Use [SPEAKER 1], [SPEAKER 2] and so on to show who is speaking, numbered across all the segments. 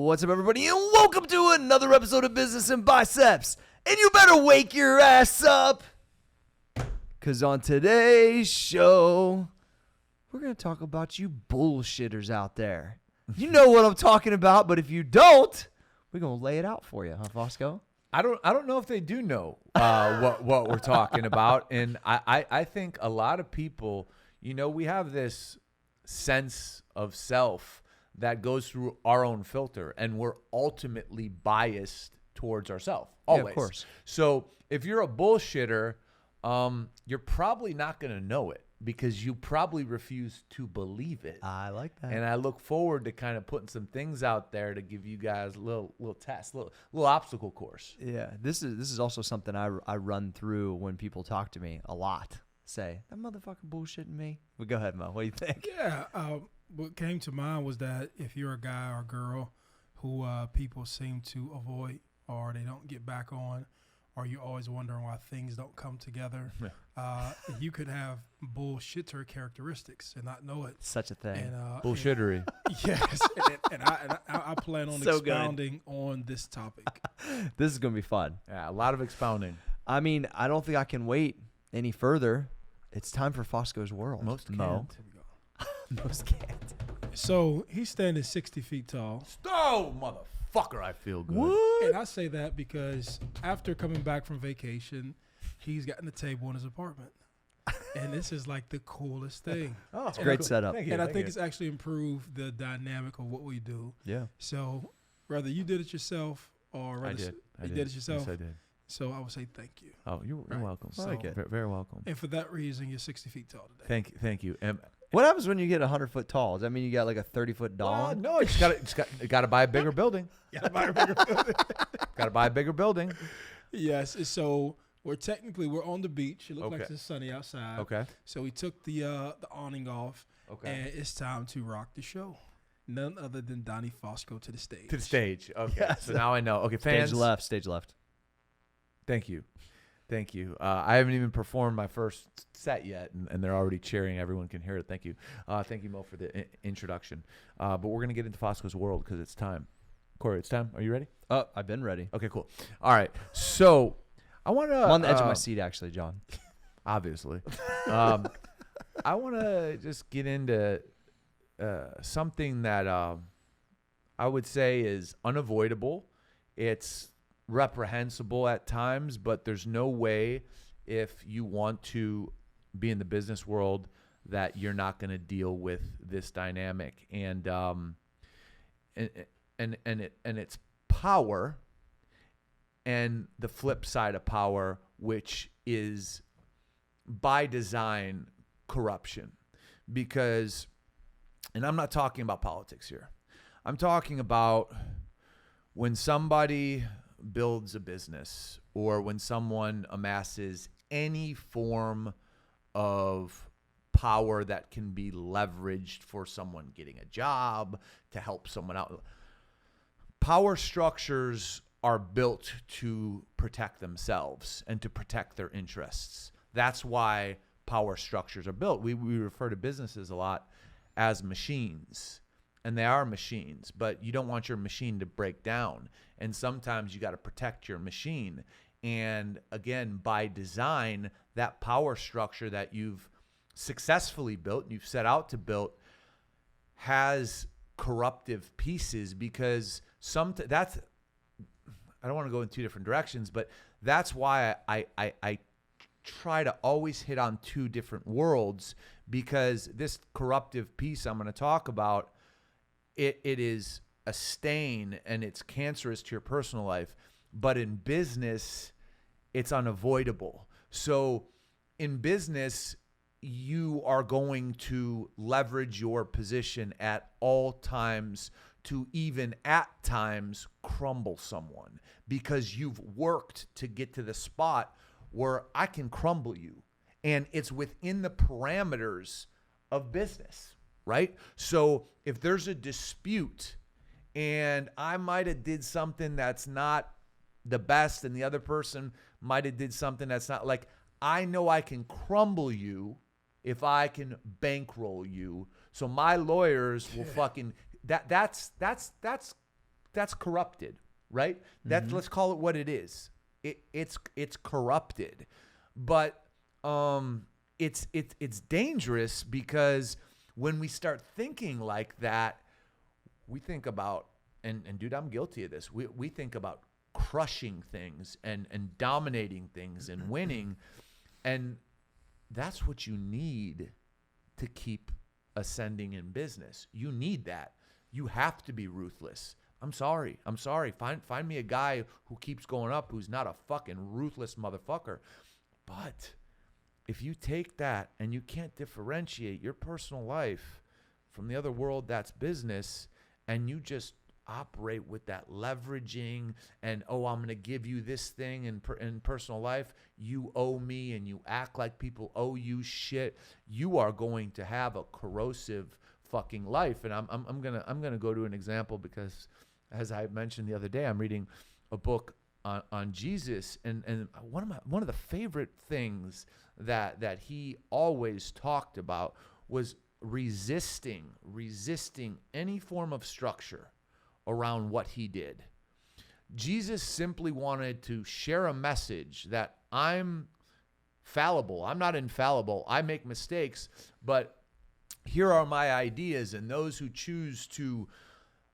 [SPEAKER 1] What's up, everybody, and welcome to another episode of Business and Biceps. And you better wake your ass up, because on today's show, we're going to talk about you bullshitters out there. You know what I'm talking about, but if you don't, we're going to lay it out for you, huh, Fausto?
[SPEAKER 2] I don't know if they do know what we're talking about. And I think a lot of people, you know, we have this sense of self that goes through our own filter, and we're ultimately biased towards ourselves. Always.
[SPEAKER 1] Yeah, of course.
[SPEAKER 2] So if you're a bullshitter, you're probably not going to know it because you probably refuse to believe it.
[SPEAKER 1] I like that.
[SPEAKER 2] And I look forward to kind of putting some things out there to give you guys a little test, little obstacle course.
[SPEAKER 1] Yeah, this is also something I run through when people talk to me a lot. Say, that motherfucker bullshitting me. Well, go ahead, Mo. What do you think?
[SPEAKER 3] Yeah, what came to mind was that if you're a guy or girl who people seem to avoid or they don't get back on, or you're always wondering why things don't come together, you could have bullshitter characteristics and not know it.
[SPEAKER 1] Such a thing.
[SPEAKER 3] And,
[SPEAKER 2] Bullshittery.
[SPEAKER 3] Yes, and I plan on
[SPEAKER 1] So
[SPEAKER 3] expounding on this topic.
[SPEAKER 1] This is going to be fun.
[SPEAKER 2] Yeah, a lot of expounding.
[SPEAKER 1] I mean, I don't think I can wait any further. It's time for Fausto's World.
[SPEAKER 2] Most
[SPEAKER 1] Mo.
[SPEAKER 2] can't.
[SPEAKER 1] Most can't.
[SPEAKER 3] So he's standing 60 feet tall.
[SPEAKER 2] Oh, motherfucker, I feel good.
[SPEAKER 3] And I say that because after coming back from vacation, he's gotten a table in his apartment. And this is like the coolest thing.
[SPEAKER 2] Oh,
[SPEAKER 1] It's a great setup.
[SPEAKER 2] Thank you,
[SPEAKER 3] And I
[SPEAKER 2] thank
[SPEAKER 3] think
[SPEAKER 2] you.
[SPEAKER 3] it's actually improved the dynamic of what we do.
[SPEAKER 1] Yeah.
[SPEAKER 3] So whether you did it yourself or
[SPEAKER 2] I
[SPEAKER 3] whether
[SPEAKER 2] did.
[SPEAKER 3] you did it yourself,
[SPEAKER 2] Yes, I did.
[SPEAKER 3] so I would say thank you.
[SPEAKER 2] Oh, you're
[SPEAKER 3] Right.
[SPEAKER 2] welcome.
[SPEAKER 3] I like it.
[SPEAKER 2] Very welcome.
[SPEAKER 3] And for that reason, you're 60 feet tall today.
[SPEAKER 2] Thank you.
[SPEAKER 1] What happens when you get 100-foot tall? Does that mean you got like a 30-foot dog?
[SPEAKER 2] No, you got to buy a bigger building.
[SPEAKER 3] Gotta buy a bigger building.
[SPEAKER 2] Got to buy a bigger building.
[SPEAKER 3] Yes. So we're on the beach. It looks like
[SPEAKER 2] Okay.
[SPEAKER 3] it's sunny outside.
[SPEAKER 2] Okay.
[SPEAKER 3] So we took the awning off, and it's time to rock the show. None other than Donnie Fausto to the stage.
[SPEAKER 2] To the stage. Okay.
[SPEAKER 1] Yes.
[SPEAKER 2] So now I know. Okay, fans.
[SPEAKER 1] Stage left.
[SPEAKER 2] Thank you. I haven't even performed my first set yet, and they're already cheering. Everyone can hear it. Thank you. Thank you, Mo, for the introduction. But we're going to get into Fausto's World because it's time. Corey, it's time. Are you ready?
[SPEAKER 1] Oh, I've been ready.
[SPEAKER 2] Okay, cool. All right. So I want to...
[SPEAKER 1] I'm on the edge of my seat, actually, John.
[SPEAKER 2] Obviously. I want to just get into something that I would say is unavoidable. It's reprehensible at times, but there's no way if you want to be in the business world that you're not going to deal with this dynamic. And it's power and the flip side of power, which is by design corruption. Because, and I'm not talking about politics here. I'm talking about when somebody builds a business or when someone amasses any form of power that can be leveraged for someone getting a job, to help someone out. Power structures are built to protect themselves and to protect their interests. That's why power structures are built. We refer to businesses a lot as machines. And they are machines, but you don't want your machine to break down. And sometimes you got to protect your machine. And again, by design, that power structure that you've successfully built and you've set out to build has corruptive pieces, because that's, I don't want to go in two different directions, but that's why I try to always hit on two different worlds, because this corruptive piece I'm going to talk about, it is a stain and it's cancerous to your personal life, but in business, it's unavoidable. So in business, you are going to leverage your position at all times to even at times crumble someone, because you've worked to get to the spot where I can crumble you. And it's within the parameters of business. Right? So if there's a dispute and I might have did something that's not the best and the other person might have did something that's not, like, I know I can crumble you if I can bankroll you. So my lawyers will fucking, that's that's corrupted, right? That's, let's call it what it is. It's corrupted, but it's dangerous because when we start thinking like that, we think about, and dude, I'm guilty of this. We think about crushing things and dominating things and winning, and that's what you need to keep ascending in business. You need that. You have to be ruthless. I'm sorry. Find me a guy who keeps going up who's not a fucking ruthless motherfucker. But if you take that and you can't differentiate your personal life from the other world that's business, and you just operate with that leveraging and, oh, I'm going to give you this thing in personal life, you owe me, and you act like people owe you shit, you are going to have a corrosive fucking life. And I'm gonna go to an example because, as I mentioned the other day, I'm reading a book on Jesus, and one of the favorite things that he always talked about was resisting any form of structure around what he did. Jesus simply wanted to share a message that I'm fallible. I'm not infallible. I make mistakes, but here are my ideas, and those who choose to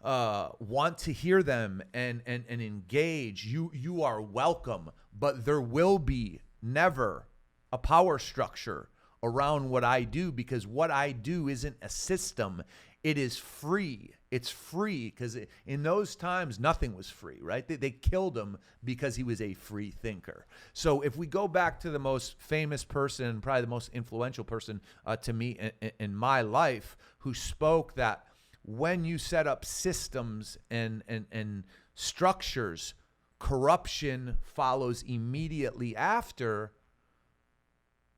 [SPEAKER 2] want to hear them and engage, you are welcome. But there will be never a power structure around what I do, because what I do isn't a system. It is free. It's free because in those times, nothing was free, right? They killed him because he was a free thinker. So if we go back to the most famous person, probably the most influential person to me in my life, who spoke that when you set up systems and structures, corruption follows immediately after.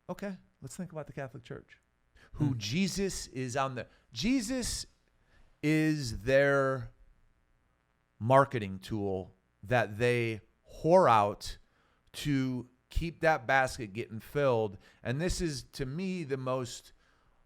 [SPEAKER 2] Okay, let's think about the Catholic Church, who Jesus is their marketing tool that they whore out to keep that basket getting filled. And this is, to me, the most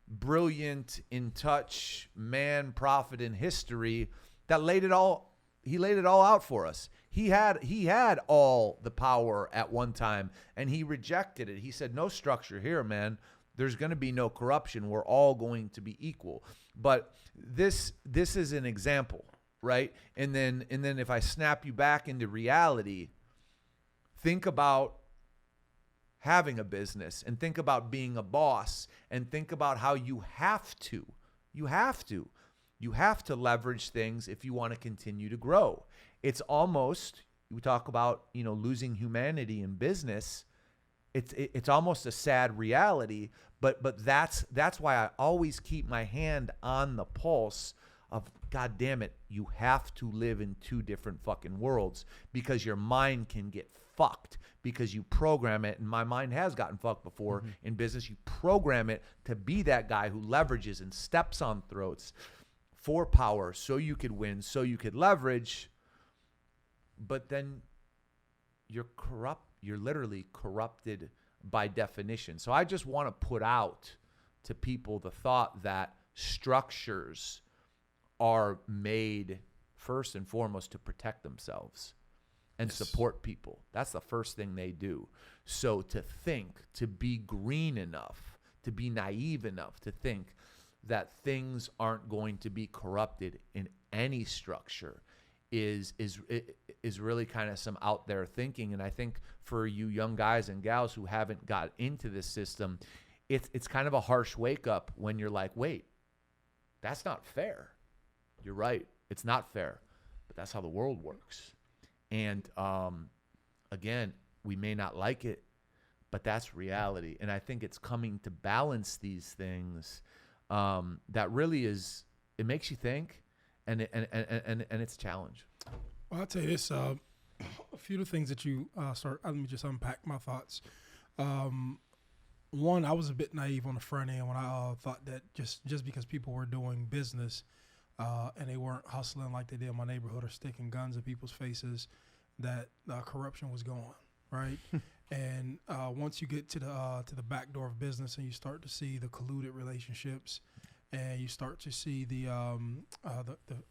[SPEAKER 2] brilliant, in touch man prophet in history that he laid it all out for us. He had all the power at one time, and he rejected it. He said, no structure here, man. There's going to be no corruption. We're all going to be equal. But this is an example, right? And then if I snap you back into reality, think about having a business, and think about being a boss, and think about how you have to leverage things if you want to continue to grow. It's almost, we talk about, losing humanity in business. It's almost a sad reality, but that's why I always keep my hand on the pulse of, God damn it, you have to live in two different fucking worlds, because your mind can get fucked because you program it, and my mind has gotten fucked before in business. You program it to be that guy who leverages and steps on throats for power so you could win, so you could leverage, but then you're literally corrupted by definition. So I just want to put out to people the thought that structures are made first and foremost to protect themselves and support people. That's the first thing they do. So to be green enough, to be naive enough to think that things aren't going to be corrupted in any structure is really kind of some out there thinking. And I think for you young guys and gals who haven't got into this system, it's kind of a harsh wake up when you're like, wait, that's not fair. You're right. It's not fair, but that's how the world works. And again, we may not like it, but that's reality. And I think it's coming to balance these things that really is, it makes you think, and it's a challenge.
[SPEAKER 3] Well, I'll tell you this, a few of the things that you let me just unpack my thoughts. One, I was a bit naive on the front end when I thought that just because people were doing business and they weren't hustling like they did in my neighborhood or sticking guns in people's faces, that corruption was gone, right? And once you get to the back door of business and you start to see the colluded relationships and you start to see the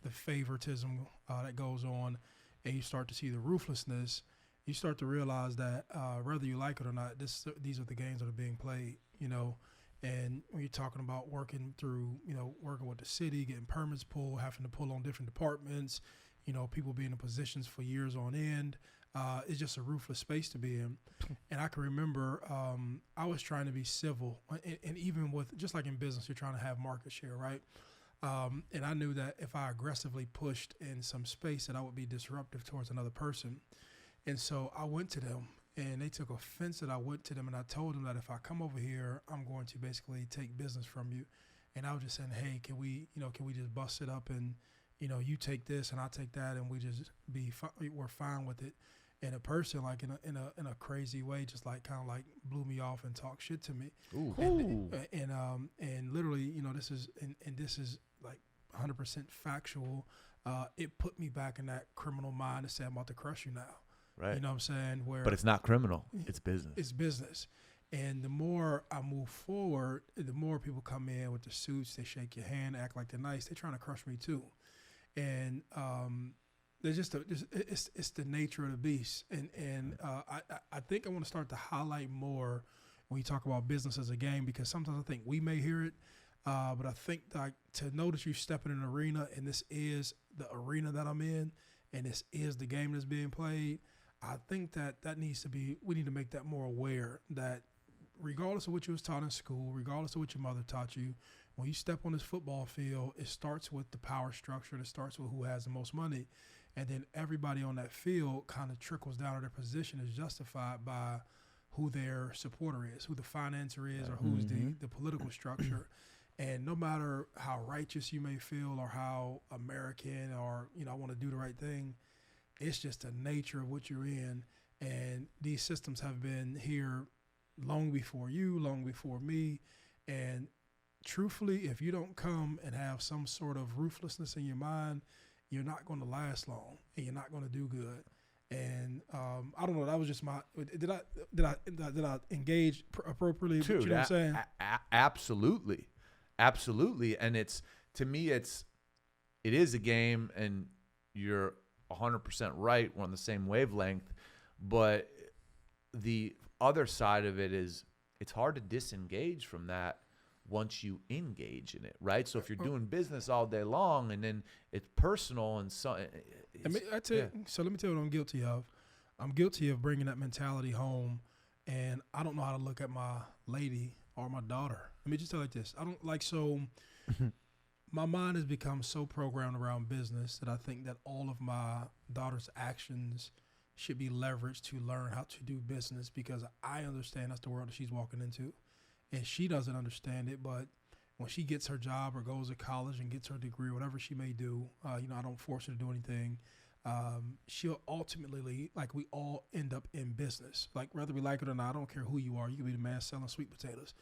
[SPEAKER 3] favoritism that goes on, and you start to see the ruthlessness. You start to realize that whether you like it or not, these are the games that are being played, you know. And when you're talking about working through, you know, working with the city, getting permits pulled, having to pull on different departments, you know, people being in positions for years on end, it's just a ruthless space to be in. And I can remember I was trying to be civil, and even with, just like in business, you're trying to have market share, right? And I knew that if I aggressively pushed in some space, that I would be disruptive towards another person. And so I went to them, and they took offense that I went to them, and I told them that if I come over here, I'm going to basically take business from you. And I was just saying, hey, can we just bust it up, and, you know, you take this and I take that, and we just we're fine with it. And a person, like in a crazy way, just like kind of like blew me off and talked shit to me.
[SPEAKER 1] Ooh.
[SPEAKER 3] And literally, you know, this is like 100% factual. It put me back in that criminal mind to say, I'm about to crush you now.
[SPEAKER 2] Right.
[SPEAKER 3] You know what I'm saying?
[SPEAKER 2] But it's not criminal. It's business.
[SPEAKER 3] It's business. And the more I move forward, the more people come in with the suits. They shake your hand, act like they're nice. They're trying to crush me too. And there's it's the nature of the beast. And I think I want to start to highlight more when you talk about business as a game, because sometimes I think we may hear it, but I think like to know that you're stepping in an arena, and this is the arena that I'm in, and this is the game that's being played. I think that needs to be, we need to make that more aware, that regardless of what you was taught in school, regardless of what your mother taught you, when you step on this football field, it starts with the power structure, and it starts with who has the most money. And then everybody on that field kind of trickles down to their position, is justified by who their supporter is, who the financer is, or who's the political structure. And no matter how righteous you may feel, or how American, or, you know, I want to do the right thing, it's just the nature of what you're in. And these systems have been here long before you, long before me. And truthfully, if you don't come and have some sort of ruthlessness in your mind, you're not going to last long, and you're not going to do good. And I don't know. That was just my. Did I engage appropriately?
[SPEAKER 2] Dude,
[SPEAKER 3] you know what I'm saying?
[SPEAKER 2] Absolutely, absolutely. And it's, to me, it is a game, and you're 100% right. We're on the same wavelength, but the other side of it is it's hard to disengage from that once you engage in it, right? So if you're doing business all day long, and then it's personal, and so
[SPEAKER 3] So let me tell you what I'm guilty of. I'm guilty of bringing that mentality home, and I don't know how to look at my lady or my daughter. Let me just tell you like this. I don't like, so my mind has become so programmed around business that I think that all of my daughter's actions should be leveraged to learn how to do business, because I understand that's the world that she's walking into. And she doesn't understand it, but when she gets her job or goes to college and gets her degree, whatever she may do, you know, I don't force her to do anything. She'll ultimately, like, we all end up in business. Like, whether we like it or not, I don't care who you are. You could be the man selling sweet potatoes,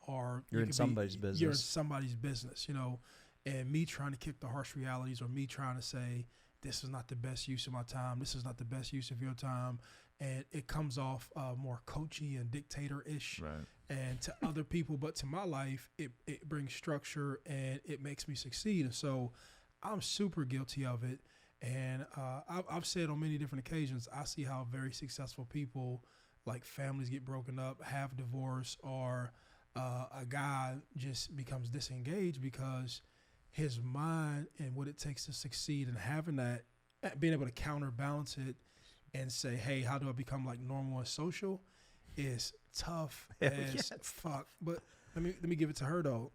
[SPEAKER 3] or
[SPEAKER 1] you're in somebody's business.
[SPEAKER 3] You're in somebody's business, you know. And me trying to kick the harsh realities, or me trying to say, this is not the best use of my time, this is not the best use of your time, and it comes off more coachy and dictator-ish,
[SPEAKER 2] right,
[SPEAKER 3] and to other people. But to my life, it brings structure, and it makes me succeed. And so I'm super guilty of it. And I've said on many different occasions, I see how very successful people, like families get broken up, have divorce, or a guy just becomes disengaged because his mind and what it takes to succeed, and having that, being able to counterbalance it and say, hey, how do I become like normal and social, is tough as fuck. But let me give it to her though.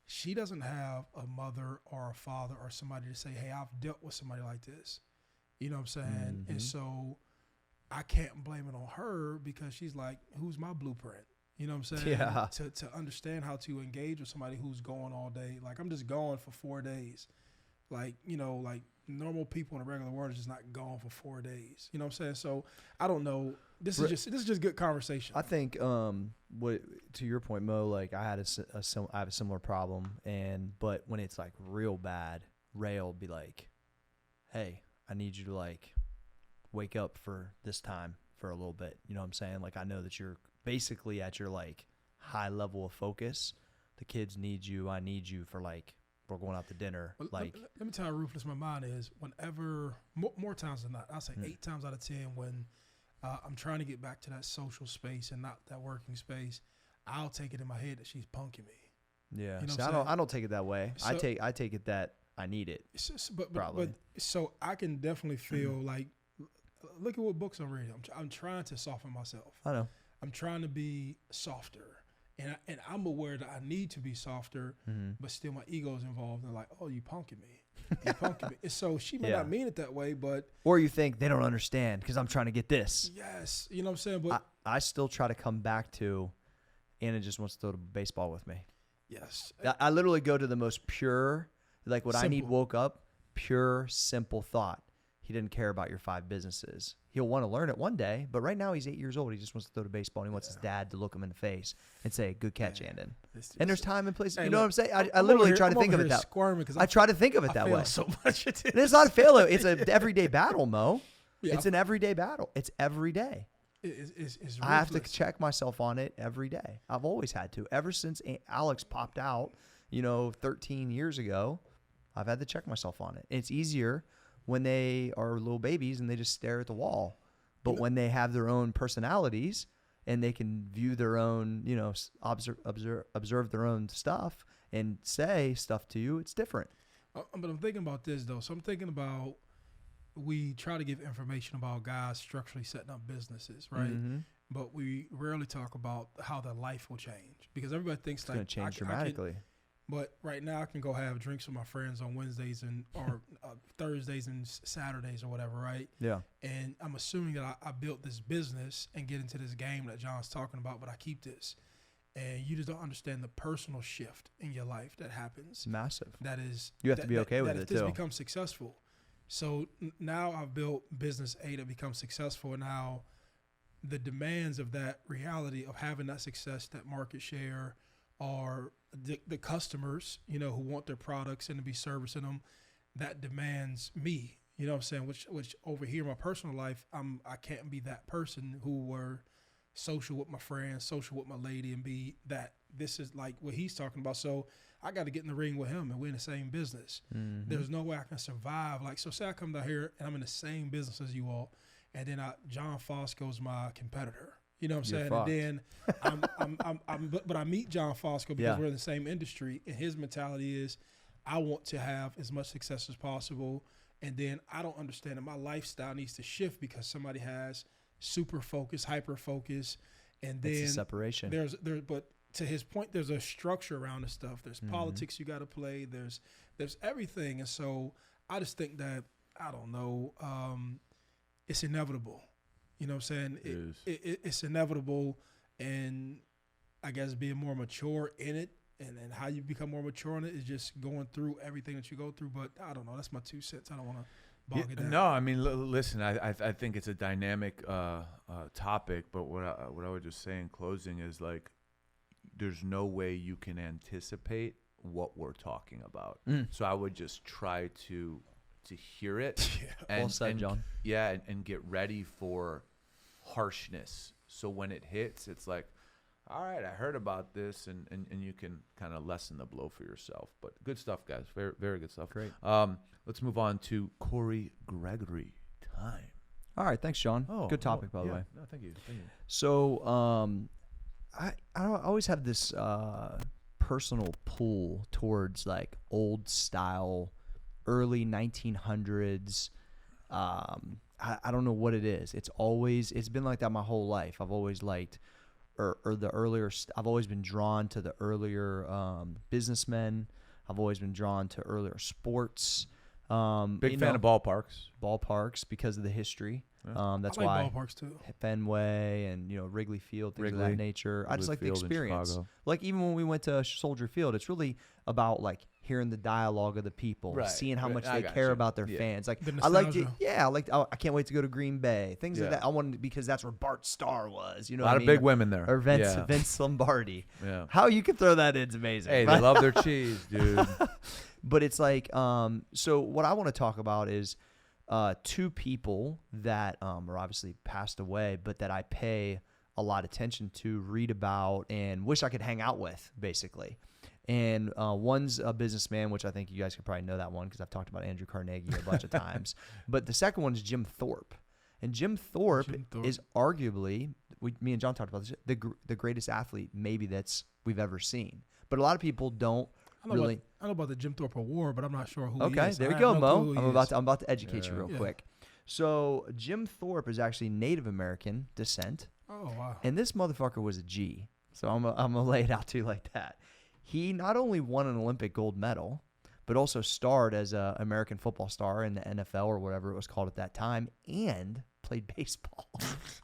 [SPEAKER 3] She doesn't have a mother or a father or somebody to say, hey, I've dealt with somebody like this. You know what I'm saying? And so I can't blame it on her, because she's like, who's my blueprint? You know what I'm saying?
[SPEAKER 1] Yeah.
[SPEAKER 3] To understand how to engage with somebody who's going all day. Like, I'm just gone for 4 days. Like, you know, like normal people in the regular world is just not gone for 4 days. You know what I'm saying? So I don't know. This is just good conversation.
[SPEAKER 1] I think what, to your point, Mo, like I had I have a similar problem, but when it's like real bad, Ray will be like, hey, I need you to like wake up for this time for a little bit. You know what I'm saying? Like, I know that you're basically at your like high level of focus. the kids need you. I need you for like, we're going out to dinner.
[SPEAKER 3] Well,
[SPEAKER 1] Like,
[SPEAKER 3] let me tell you how ruthless my mind is. Whenever, more times than not, I'll say 8 times out of 10, when I'm trying to get back to that social space and not that working space, I'll take it in my head that she's punking me.
[SPEAKER 1] yeah.
[SPEAKER 3] You know
[SPEAKER 1] So
[SPEAKER 3] what I'm
[SPEAKER 1] I don't take it that way.
[SPEAKER 3] So-
[SPEAKER 1] I take it that I need it. Probably.
[SPEAKER 3] But so I can definitely feel like, look at what books I'm reading. I'm trying to soften myself.
[SPEAKER 1] I know.
[SPEAKER 3] I'm trying to be softer. And I'm aware that I need to be softer, but still my ego is involved. And like, oh, you punking me. You punking me. And so she may
[SPEAKER 1] Yeah.
[SPEAKER 3] not mean it that way, but
[SPEAKER 1] Or you think they don't understand because I'm trying to get this.
[SPEAKER 3] yes, you know what I'm saying? But
[SPEAKER 1] I still try to come back to Anna just wants to throw the baseball with me.
[SPEAKER 3] yes.
[SPEAKER 1] I literally go to the most pure, like what I need
[SPEAKER 3] Simple.
[SPEAKER 1] woke up, pure, simple thought. He didn't care about your 5 businesses. He'll want to learn it one day, but right now he's 8 years old. He just wants to throw the baseball, and he wants his dad to look him in the face and say, good catch, Andon. And there's time and place.
[SPEAKER 3] Hey,
[SPEAKER 1] You know what I'm
[SPEAKER 3] look,
[SPEAKER 1] saying? I
[SPEAKER 3] I'm
[SPEAKER 1] literally
[SPEAKER 3] over
[SPEAKER 1] try
[SPEAKER 3] here-
[SPEAKER 1] to
[SPEAKER 3] I'm
[SPEAKER 1] think of
[SPEAKER 3] over
[SPEAKER 1] it
[SPEAKER 3] here
[SPEAKER 1] that
[SPEAKER 3] squirming 'cause
[SPEAKER 1] I try to think of it
[SPEAKER 3] I
[SPEAKER 1] that
[SPEAKER 3] fail
[SPEAKER 1] way.
[SPEAKER 3] so much at this.
[SPEAKER 1] It's not a failure. It's an everyday battle, Mo.
[SPEAKER 3] Yeah.
[SPEAKER 1] It's an everyday battle. It's every day.
[SPEAKER 3] It's
[SPEAKER 1] I have to
[SPEAKER 3] ruthless.
[SPEAKER 1] check myself on it every day. I've always had to. Ever since Alex popped out, 13 years ago, I've had to check myself on it. It's easier when they are little babies and they just stare at the wall. But when they have their own personalities and they can view their own, observe their own stuff and say stuff to you, it's different.
[SPEAKER 3] But I'm thinking about this though. So I'm thinking about, we try to give information about guys structurally setting up businesses, right?
[SPEAKER 1] Mm-hmm.
[SPEAKER 3] But we rarely talk about how their life will change, because everybody thinks
[SPEAKER 1] It's
[SPEAKER 3] like
[SPEAKER 1] going to change
[SPEAKER 3] I can-
[SPEAKER 1] dramatically.
[SPEAKER 3] but right now I can go have drinks with my friends on Wednesdays or Thursdays and Saturdays or whatever, right?
[SPEAKER 1] Yeah.
[SPEAKER 3] And I'm assuming that I built this business and get into this game that John's talking about, but I keep this. And you just don't understand the personal shift in your life that happens.
[SPEAKER 1] It's massive.
[SPEAKER 3] That is,
[SPEAKER 1] You have to be okay with
[SPEAKER 3] that
[SPEAKER 1] it,
[SPEAKER 3] if this
[SPEAKER 1] too.
[SPEAKER 3] becomes successful. So now I've built business A to become successful. And now the demands of that reality of having that success, that market share, or the customers, who want their products and to be servicing them, that demands me. You know what I'm saying? Which over here in my personal life, I can't be that person who were social with my friends, social with my lady, and be that. This is like what he's talking about. So I got to get in the ring with him, and we're in the same business.
[SPEAKER 1] Mm-hmm.
[SPEAKER 3] There's no way I can survive. Like, so say I come down here and I'm in the same business as you all, and then John Fausto's my competitor. You know what I'm
[SPEAKER 1] You're
[SPEAKER 3] saying?
[SPEAKER 1] fucked.
[SPEAKER 3] And then but I meet John Fausto because
[SPEAKER 1] Yeah.
[SPEAKER 3] we're in the same industry, and his mentality is, I want to have as much success as possible. And then I don't understand that my lifestyle needs to shift because somebody has super focus, hyper focus, and then
[SPEAKER 1] It's a separation.
[SPEAKER 3] but to his point, there's a structure around the stuff. There's politics you got to play. There's everything, and so I just think that, I don't know, it's inevitable. You know what I'm saying? It's inevitable, and I guess being more mature in it, and how you become more mature in it is just going through everything that you go through. But I don't know. That's my 2 cents. I don't want to bog it down.
[SPEAKER 2] No, I mean, listen, I think it's a dynamic topic, but what I would just say in closing is, like, there's no way you can anticipate what we're talking about. So I would just try to hear it.
[SPEAKER 1] Well said, John.
[SPEAKER 2] Yeah, and get ready for harshness. So when it hits, it's like, all right, I heard about this, and you can kind of lessen the blow for yourself. But good stuff, guys. Very, very good stuff.
[SPEAKER 1] Great.
[SPEAKER 2] Let's move on to Cory Gregory time.
[SPEAKER 1] All right. Thanks, John. Good topic, by the way.
[SPEAKER 2] No, thank you. Thank you.
[SPEAKER 1] So, I always have this personal pull towards like old style, early 1900s. I don't know what it is. It's been like that my whole life. I've always liked, or the earlier. I've always been drawn to the earlier businessmen. I've always been drawn to earlier sports.
[SPEAKER 2] Big fan of
[SPEAKER 1] ballparks because of the history.
[SPEAKER 2] Yeah.
[SPEAKER 1] That's
[SPEAKER 3] I like
[SPEAKER 1] why
[SPEAKER 3] ballparks too.
[SPEAKER 1] Fenway and Wrigley Field, things of
[SPEAKER 2] Wrigley.
[SPEAKER 1] that nature. I just like the
[SPEAKER 2] Field in
[SPEAKER 1] experience.
[SPEAKER 2] Chicago.
[SPEAKER 1] Like even when we went to Soldier Field, it's really about like hearing the dialogue of the people,
[SPEAKER 2] Right.
[SPEAKER 1] seeing how
[SPEAKER 2] Right.
[SPEAKER 1] much
[SPEAKER 2] I
[SPEAKER 1] they
[SPEAKER 2] got
[SPEAKER 1] care
[SPEAKER 2] you.
[SPEAKER 1] about their
[SPEAKER 2] Yeah.
[SPEAKER 1] fans. Like
[SPEAKER 3] The
[SPEAKER 1] I liked it.
[SPEAKER 3] nostalgia.
[SPEAKER 1] Yeah, I can't wait to go to Green Bay. Things like
[SPEAKER 2] Yeah.
[SPEAKER 1] that. I wanted because that's where Bart Starr was. You know,
[SPEAKER 2] A lot
[SPEAKER 1] what
[SPEAKER 2] of
[SPEAKER 1] I mean?
[SPEAKER 2] big women there.
[SPEAKER 1] Or
[SPEAKER 2] Yeah.
[SPEAKER 1] Vince Lombardi.
[SPEAKER 2] Yeah.
[SPEAKER 1] How you can throw that in is amazing.
[SPEAKER 2] Hey,
[SPEAKER 1] But-
[SPEAKER 2] they love their cheese, dude.
[SPEAKER 1] but it's like, so what I want to talk about is 2 people that are obviously passed away, but that I pay a lot of attention to, read about, and wish I could hang out with, basically. And one's a businessman, which I think you guys could probably know that one because I've talked about Andrew Carnegie a bunch of times. But the second one is Jim Thorpe. And Jim Thorpe is arguably, me and John talked about this, the greatest athlete maybe we've ever seen. But a lot of people don't really.
[SPEAKER 3] I know about the Jim Thorpe Award, but I'm not sure who he
[SPEAKER 1] Okay,
[SPEAKER 3] is.
[SPEAKER 1] there you go, Mo. I'm about to educate you real quick. So Jim Thorpe is actually Native American descent.
[SPEAKER 3] Oh, wow.
[SPEAKER 1] And this motherfucker was a G. So I'm gonna lay it out to you like that. He not only won an Olympic gold medal, but also starred as an American football star in the NFL or whatever it was called at that time, and played baseball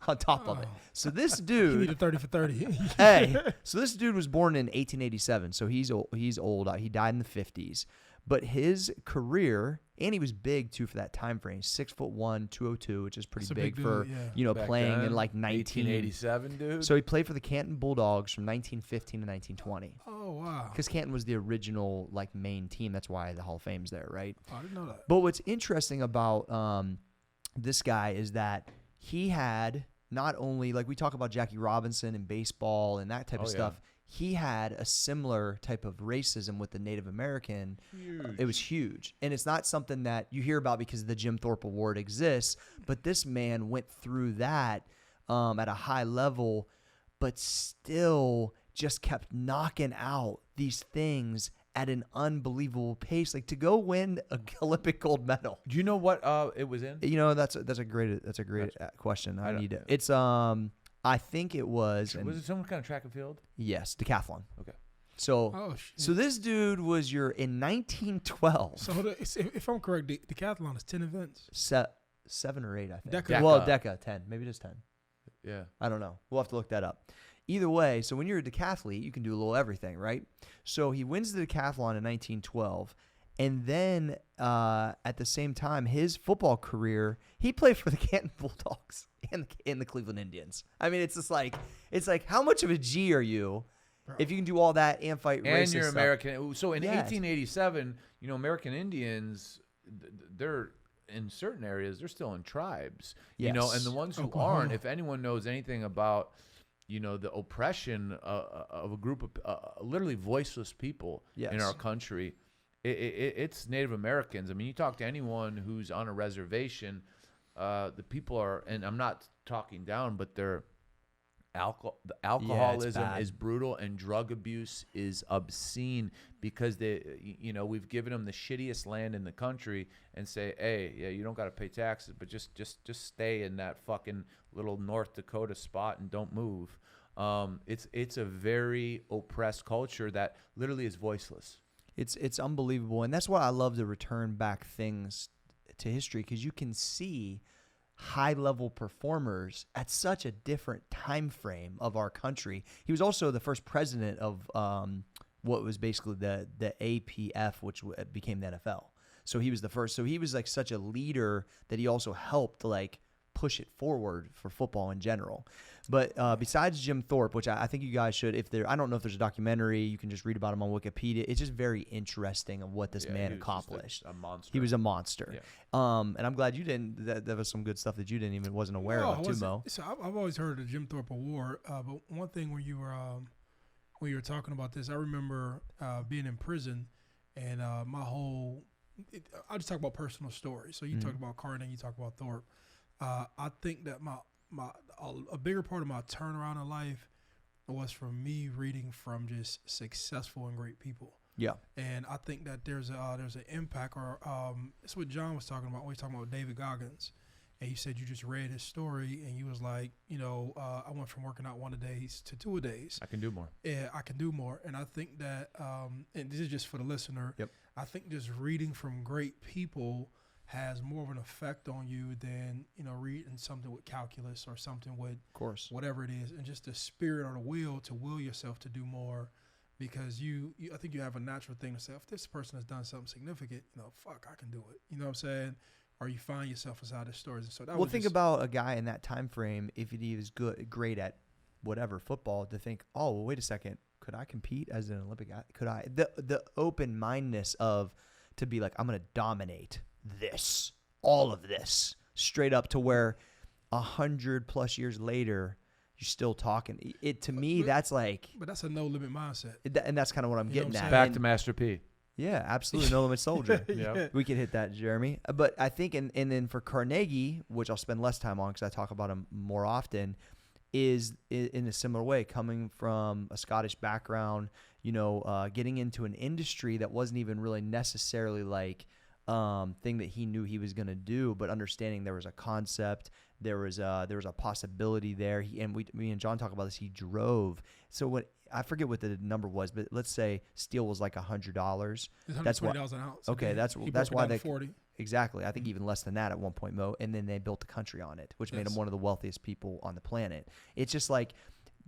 [SPEAKER 1] on top of it. So this dude,
[SPEAKER 3] he needed 30 for 30.
[SPEAKER 1] hey, so this dude was born in 1887, so he's old. He died in the 50s, but his career, and he was big too for that time frame. 6'1", 202, which is pretty big for
[SPEAKER 2] Back
[SPEAKER 1] playing
[SPEAKER 2] then,
[SPEAKER 1] in like
[SPEAKER 2] 1887, dude.
[SPEAKER 1] So he played for the Canton Bulldogs from 1915 to 1920.
[SPEAKER 3] Oh, wow.
[SPEAKER 1] Because Canton was the original like main team. That's why the Hall of Fame's there, right?
[SPEAKER 3] Oh, I didn't know that.
[SPEAKER 1] But what's interesting about this guy is that he had not only, like we talk about Jackie Robinson and baseball and that type of stuff, he had a similar type of racism with the Native American.
[SPEAKER 2] Huge.
[SPEAKER 1] It was huge. And it's not something that you hear about because the Jim Thorpe Award exists, but this man went through that at a high level, but still just kept knocking out these things at an unbelievable pace, like to go win an Olympic gold medal.
[SPEAKER 2] Do you know what it was in?
[SPEAKER 1] You know, that's a great question. I need it. It's I think it was.
[SPEAKER 2] Was it some kind of track and field?
[SPEAKER 1] Yes, decathlon.
[SPEAKER 2] Okay.
[SPEAKER 1] So so this dude was in 1912.
[SPEAKER 3] So if I'm correct, decathlon is 10 events.
[SPEAKER 1] 7 or 8, I think.
[SPEAKER 3] Deca.
[SPEAKER 1] Well, Deca 10, maybe just 10.
[SPEAKER 2] Yeah.
[SPEAKER 1] I don't know. We'll have to look that up. Either way, so when you're a decathlete, you can do a little everything, right? So he wins the decathlon in 1912, and then at the same time, his football career, he played for the Canton Bulldogs and the Cleveland Indians. I mean, it's just like, how much of a G are you if you can do all that and fight racist
[SPEAKER 2] and you're
[SPEAKER 1] stuff?
[SPEAKER 2] American. So in 1887, American Indians, they're in certain areas, they're still in tribes,
[SPEAKER 1] yes.
[SPEAKER 2] And the ones who aren't, if anyone knows anything about the oppression of a group of literally voiceless people in our country, it's Native Americans. I mean, you talk to anyone who's on a reservation, the people are, and I'm not talking down, but the alcoholism is brutal, and drug abuse is obscene because we've given them the shittiest land in the country and say, hey, you don't got to pay taxes, but just stay in that fucking little North Dakota spot and don't move. It's a very oppressed culture that literally is voiceless.
[SPEAKER 1] It's unbelievable, and that's why I love to return back things to history, because you can see high-level performers at such a different time frame of our country. He was also the first president of what was basically the APF, which became the NFL. So he was the first. So he was like such a leader that he also helped like push it forward for football in general. But besides Jim Thorpe, which I think you guys should, I don't know if there's a documentary, you can just read about him on Wikipedia. It's just very interesting of what this man accomplished.
[SPEAKER 2] A monster.
[SPEAKER 1] He was a monster.
[SPEAKER 2] Yeah.
[SPEAKER 1] And I'm glad you didn't. That was some good stuff that you wasn't aware of too, Mo.
[SPEAKER 3] So I've always heard of the Jim Thorpe Award, but one thing when you were talking about this, I remember being in prison, and I'll just talk about personal stories. So you talked about Carnegie, you talked about Thorpe. I think that a bigger part of my turnaround in life was from me reading from just successful and great people.
[SPEAKER 1] Yeah. And
[SPEAKER 3] I think that there's an impact, or it's what John was talking about when he was talking about David Goggins. And you said you just read his story, and you was like, I went from working out 1 a days to 2 a days.
[SPEAKER 2] I can do more.
[SPEAKER 3] Yeah, I can do more. And I think that, and this is just for the listener, I think just reading from great people has more of an effect on you than, reading something with calculus or something with, of course, whatever it is, and just the spirit or the will to will yourself to do more, because I think you have a natural thing to say, if this person has done something significant, fuck, I can do it. You know what I'm saying? Or you find yourself inside the stories. And so that
[SPEAKER 1] think about a guy in that time frame, if he was great at whatever football, to think, oh, well, wait a second, could I compete as an Olympic athlete? Could I? The open-mindedness of to be like, I'm going to dominate all of this, straight up to where 100+ years later, you're still talking. It to me, that's like,
[SPEAKER 3] But that's a no limit mindset.
[SPEAKER 1] and that's kind of what I'm
[SPEAKER 3] You know
[SPEAKER 1] getting
[SPEAKER 3] what I'm
[SPEAKER 1] at.
[SPEAKER 3] saying?
[SPEAKER 2] Back
[SPEAKER 1] And-
[SPEAKER 2] to Master P.
[SPEAKER 1] yeah, absolutely, no limit soldier.
[SPEAKER 2] Yeah.
[SPEAKER 1] We could hit that, Jeremy. But I think, and then for Carnegie, which I'll spend less time on because I talk about him more often, is in a similar way, coming from a Scottish background, getting into an industry that wasn't even really necessarily like thing that he knew he was going to do, but understanding there was a concept, there was a possibility there. Me and John talk about this. He drove. So when I forget what the number was, but let's say steel was like $100. That's why.
[SPEAKER 3] $120 an ounce.
[SPEAKER 1] Okay,
[SPEAKER 3] He
[SPEAKER 1] that's
[SPEAKER 3] broke
[SPEAKER 1] why
[SPEAKER 3] it down to
[SPEAKER 1] they
[SPEAKER 3] 40.
[SPEAKER 1] exactly. I think even less than that at one point, Mo. And then they built the country on it, which made him
[SPEAKER 3] Yes.
[SPEAKER 1] one of the wealthiest people on the planet. It's just like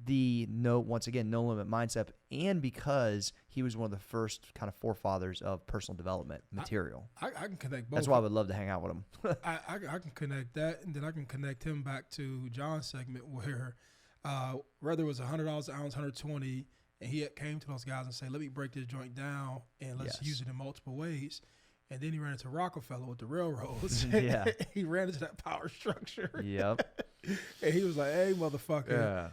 [SPEAKER 1] once again, no limit mindset, and because he was one of the first kind of forefathers of personal development material.
[SPEAKER 3] I can connect both.
[SPEAKER 1] That's why I would love to hang out with him.
[SPEAKER 3] I can connect that, and then I can connect him back to John's segment where whether it was $100 an ounce, 120, and he came to those guys and said, "Let me break this joint down and let's
[SPEAKER 1] Yes.
[SPEAKER 3] use it in multiple ways." And then he ran into Rockefeller with the railroads.
[SPEAKER 1] Yeah.
[SPEAKER 3] He ran into that power structure.
[SPEAKER 1] Yep.
[SPEAKER 3] And he was like, "Hey, motherfucker!"
[SPEAKER 2] Yeah.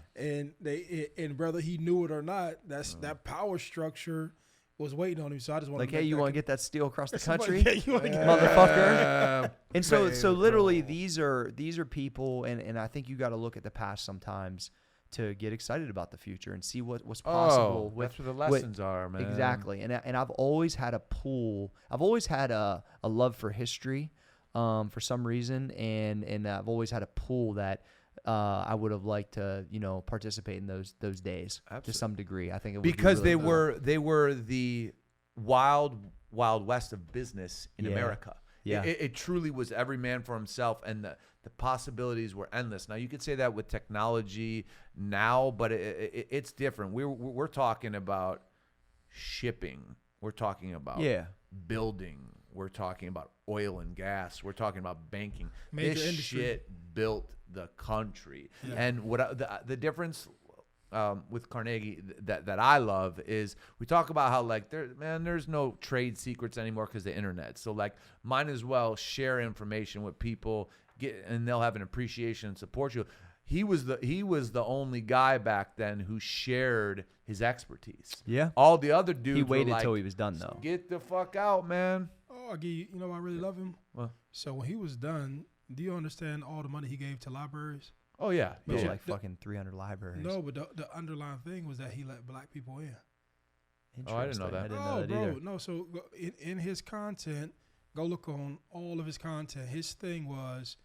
[SPEAKER 3] And whether he knew it or not, that power structure was waiting on him. So I just want
[SPEAKER 1] Like,
[SPEAKER 3] to
[SPEAKER 1] hey, you want to get that steel across the country?
[SPEAKER 3] Yeah, you want to get
[SPEAKER 1] Motherfucker. And so
[SPEAKER 2] Baby
[SPEAKER 1] literally
[SPEAKER 2] girl.
[SPEAKER 1] these are people, and I think you got to look at the past sometimes to get excited about the future and see what's possible. with
[SPEAKER 2] that's where the lessons are, man.
[SPEAKER 1] Exactly. And I've always had a pull. I've always had a love for history for some reason, and I've always had a pull that I would have liked to participate in those days to some degree. I think it would
[SPEAKER 2] Because
[SPEAKER 1] be really cool.
[SPEAKER 2] they were the wild west of business in
[SPEAKER 1] Yeah.
[SPEAKER 2] America.
[SPEAKER 1] Yeah.
[SPEAKER 2] It truly was every man for himself, and the possibilities were endless. Now you could say that with technology now, but it's different. We're talking about shipping. We're talking about building. We're talking about oil and gas. We're talking about banking.
[SPEAKER 3] Major
[SPEAKER 2] this
[SPEAKER 3] industry.
[SPEAKER 2] shit built the country.
[SPEAKER 3] Yeah.
[SPEAKER 2] And what the difference with Carnegie that I love is we talk about how like there's no trade secrets anymore because the internet. So like might as well share information with people, and they'll have an appreciation and support you. He was the only guy back then who shared his expertise.
[SPEAKER 1] Yeah.
[SPEAKER 2] All the other dudes
[SPEAKER 1] He
[SPEAKER 2] were
[SPEAKER 1] waited
[SPEAKER 2] like,
[SPEAKER 1] till he was done though.
[SPEAKER 2] Get the fuck out, man.
[SPEAKER 3] Oh, I give you know I really love him.
[SPEAKER 2] Well,
[SPEAKER 3] So when he was done, do you understand all the money he gave to libraries?
[SPEAKER 2] oh yeah,
[SPEAKER 1] Yeah,
[SPEAKER 2] yeah.
[SPEAKER 1] like fucking 300 libraries.
[SPEAKER 3] No, but the underlying thing was that he let black people in.
[SPEAKER 2] Oh, I didn't know
[SPEAKER 1] Interesting.
[SPEAKER 2] that.
[SPEAKER 1] I didn't
[SPEAKER 3] Oh,
[SPEAKER 1] know that
[SPEAKER 3] bro,
[SPEAKER 1] either.
[SPEAKER 3] no. So in his content, go look on all of his content. His thing was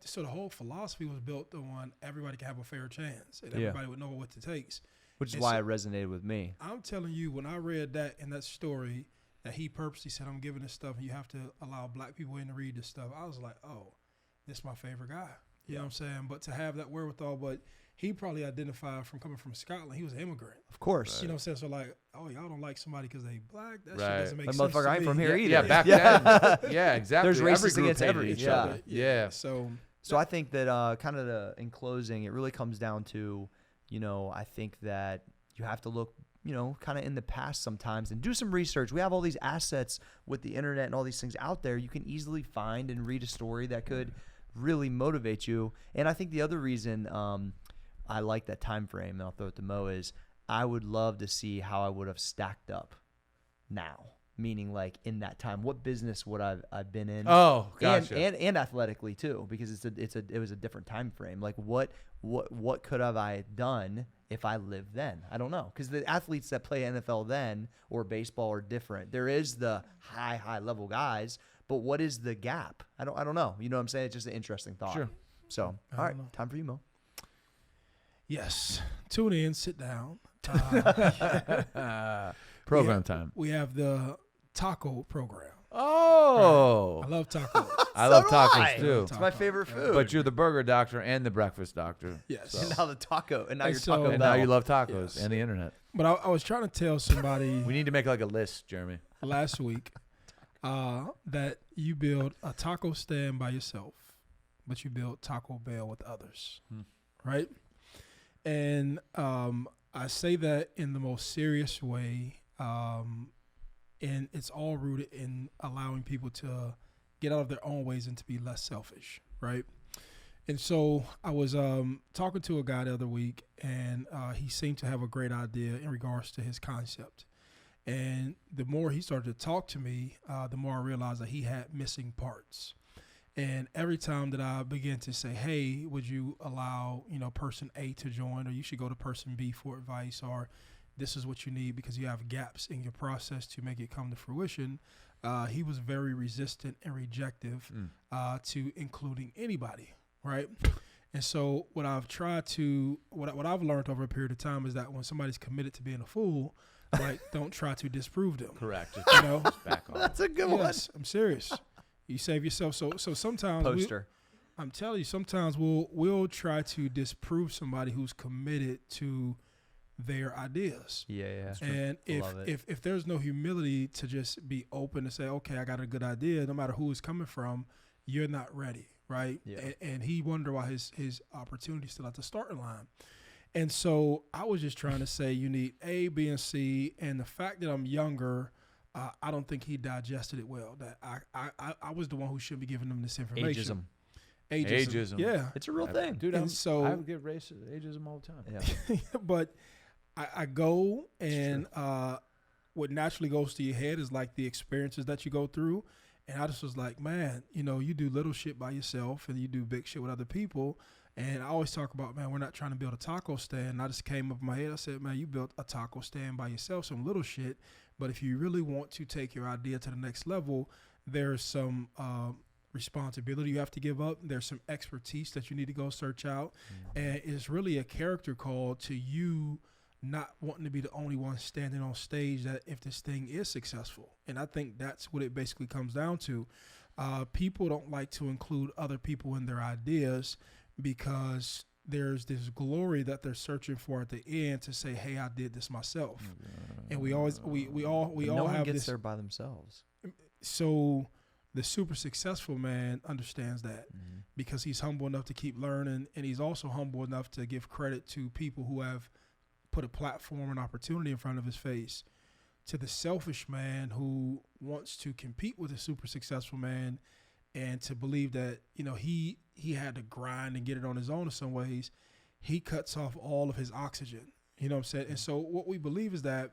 [SPEAKER 3] so the whole philosophy was built on everybody can have a fair chance and
[SPEAKER 1] Yeah.
[SPEAKER 3] everybody would know what it takes.
[SPEAKER 1] Which is
[SPEAKER 3] And
[SPEAKER 1] why
[SPEAKER 3] so-
[SPEAKER 1] it resonated with me.
[SPEAKER 3] I'm telling you, when I read that in that story, that he purposely said, "I'm giving this stuff, and you have to allow black people in to read this stuff," I was like, "Oh, this is my favorite guy." You know what I'm saying? But to have that wherewithal, but he probably identified from coming from Scotland. He was an immigrant.
[SPEAKER 1] Of course.
[SPEAKER 3] You know what I'm saying? So like, oh, y'all don't like somebody because they black? That shit
[SPEAKER 2] Right.
[SPEAKER 3] doesn't make
[SPEAKER 1] Like,
[SPEAKER 3] sense.
[SPEAKER 1] motherfucker,
[SPEAKER 3] to
[SPEAKER 1] I ain't
[SPEAKER 3] me.
[SPEAKER 1] from here either.
[SPEAKER 2] Yeah, back
[SPEAKER 1] Yeah.
[SPEAKER 2] then. Yeah, exactly.
[SPEAKER 1] There's racists
[SPEAKER 2] Every group
[SPEAKER 1] against
[SPEAKER 2] hated
[SPEAKER 1] every-
[SPEAKER 2] each
[SPEAKER 1] yeah.
[SPEAKER 2] other. Yeah.
[SPEAKER 3] So
[SPEAKER 1] So I think that kind of in closing, it really comes down to, I think that you have to look, kind of in the past sometimes and do some research. We have all these assets with the internet and all these things out there. You can easily find and read a story that could really motivate you. And I think the other reason I like that time frame, and I'll throw it to Mo, is I would love to see how I would have stacked up now. Meaning, like in that time, what business would I've been in?
[SPEAKER 2] Oh, gotcha.
[SPEAKER 1] And athletically too, because it was a different time frame. Like what could have I done if I lived then? I don't know, because the athletes that play NFL then or baseball are different. There is the high level guys, but what is the gap? I don't know. You know what I'm saying? It's just an interesting thought.
[SPEAKER 2] Sure.
[SPEAKER 1] So
[SPEAKER 3] I
[SPEAKER 1] all
[SPEAKER 3] don't
[SPEAKER 1] right,
[SPEAKER 3] know.
[SPEAKER 1] time for you, Mo.
[SPEAKER 3] yes, tune in, sit down.
[SPEAKER 2] Program time.
[SPEAKER 3] We have the taco program.
[SPEAKER 2] Oh,
[SPEAKER 3] I love tacos.
[SPEAKER 2] I love
[SPEAKER 1] do
[SPEAKER 2] tacos
[SPEAKER 1] I.
[SPEAKER 2] too.
[SPEAKER 1] It's my favorite food.
[SPEAKER 2] But you're the burger doctor and the breakfast doctor.
[SPEAKER 3] Yes.
[SPEAKER 2] So-
[SPEAKER 1] and now the taco, and now
[SPEAKER 3] And
[SPEAKER 1] you're
[SPEAKER 3] so-
[SPEAKER 1] Taco
[SPEAKER 2] And
[SPEAKER 1] Bell.
[SPEAKER 2] now you love tacos
[SPEAKER 3] Yes.
[SPEAKER 2] and the internet.
[SPEAKER 3] But I was trying to tell somebody
[SPEAKER 2] We need to make like a list, Jeremy.
[SPEAKER 3] last week that you build a taco stand by yourself, but you build Taco Bell with others, right? And I say that in the most serious way, and it's all rooted in allowing people to get out of their own ways and to be less selfish, right? And so I was talking to a guy the other week, and he seemed to have a great idea in regards to his concept. And the more he started to talk to me, the more I realized that he had missing parts. And every time that I began to say, hey, would you allow, person A to join, or you should go to person B for advice, or this is what you need because you have gaps in your process to make it come to fruition, he was very resistant and rejective to including anybody, right? And so what I've learned over a period of time is that when somebody's committed to being a fool, like, don't try to disprove them.
[SPEAKER 2] Correct. Just,
[SPEAKER 3] Just
[SPEAKER 2] back on.
[SPEAKER 1] That's a good one.
[SPEAKER 3] Yes, I'm serious. You save yourself. So sometimes
[SPEAKER 1] Poster.
[SPEAKER 3] I'm telling you, sometimes we'll try to disprove somebody who's committed to their ideas.
[SPEAKER 1] Yeah.
[SPEAKER 3] And
[SPEAKER 1] Love it.
[SPEAKER 3] if there's no humility to just be open and say, okay, I got a good idea, no matter who it's coming from, you're not ready, right?
[SPEAKER 1] Yeah.
[SPEAKER 3] And he wondered why his opportunity's still at the starting line. And so I was just trying to say you need A, B, and C. And the fact that I'm younger, I don't think he digested it well. That I was the one who should be giving him this information. Ageism. Yeah.
[SPEAKER 1] It's a real thing.
[SPEAKER 2] Dude,
[SPEAKER 3] And so
[SPEAKER 2] I would get ageism all the time.
[SPEAKER 1] Yeah.
[SPEAKER 3] but I go and what naturally goes to your head is like the experiences that you go through. And I just was like, man, you do little shit by yourself and you do big shit with other people. And I always talk about, man, we're not trying to build a taco stand. And I just came up in my head. I said, man, you built a taco stand by yourself, some little shit. But if you really want to take your idea to the next level, there's some responsibility you have to give up. There's some expertise that you need to go search out. And it's really a character call to you not wanting to be the only one standing on stage that if this thing is successful. And I think that's what it basically comes down to. People don't like to include other people in their ideas because there's this glory that they're searching for at the end to say, hey, I did this myself. And we all
[SPEAKER 1] one
[SPEAKER 3] have
[SPEAKER 1] gets
[SPEAKER 3] this
[SPEAKER 1] there by themselves.
[SPEAKER 3] So the super successful man understands that because he's humble enough to keep learning, and he's also humble enough to give credit to people who have put a platform and opportunity in front of his face. To the selfish man who wants to compete with a super successful man and to believe that, he had to grind and get it on his own in some ways, he cuts off all of his oxygen. You know what I'm saying? And so what we believe is that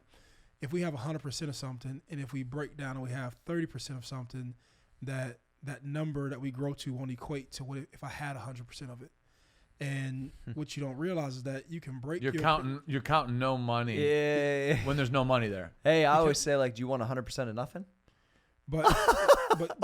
[SPEAKER 3] if we have 100% of something, and if we break down and we have 30% of something, that number that we grow to won't equate to what if I had 100% of it. And what you don't realize is that you can break.
[SPEAKER 2] You're counting no money.
[SPEAKER 1] Yeah.
[SPEAKER 2] When there's no money there.
[SPEAKER 1] Hey, I always say, like, do you want 100% of nothing?
[SPEAKER 3] But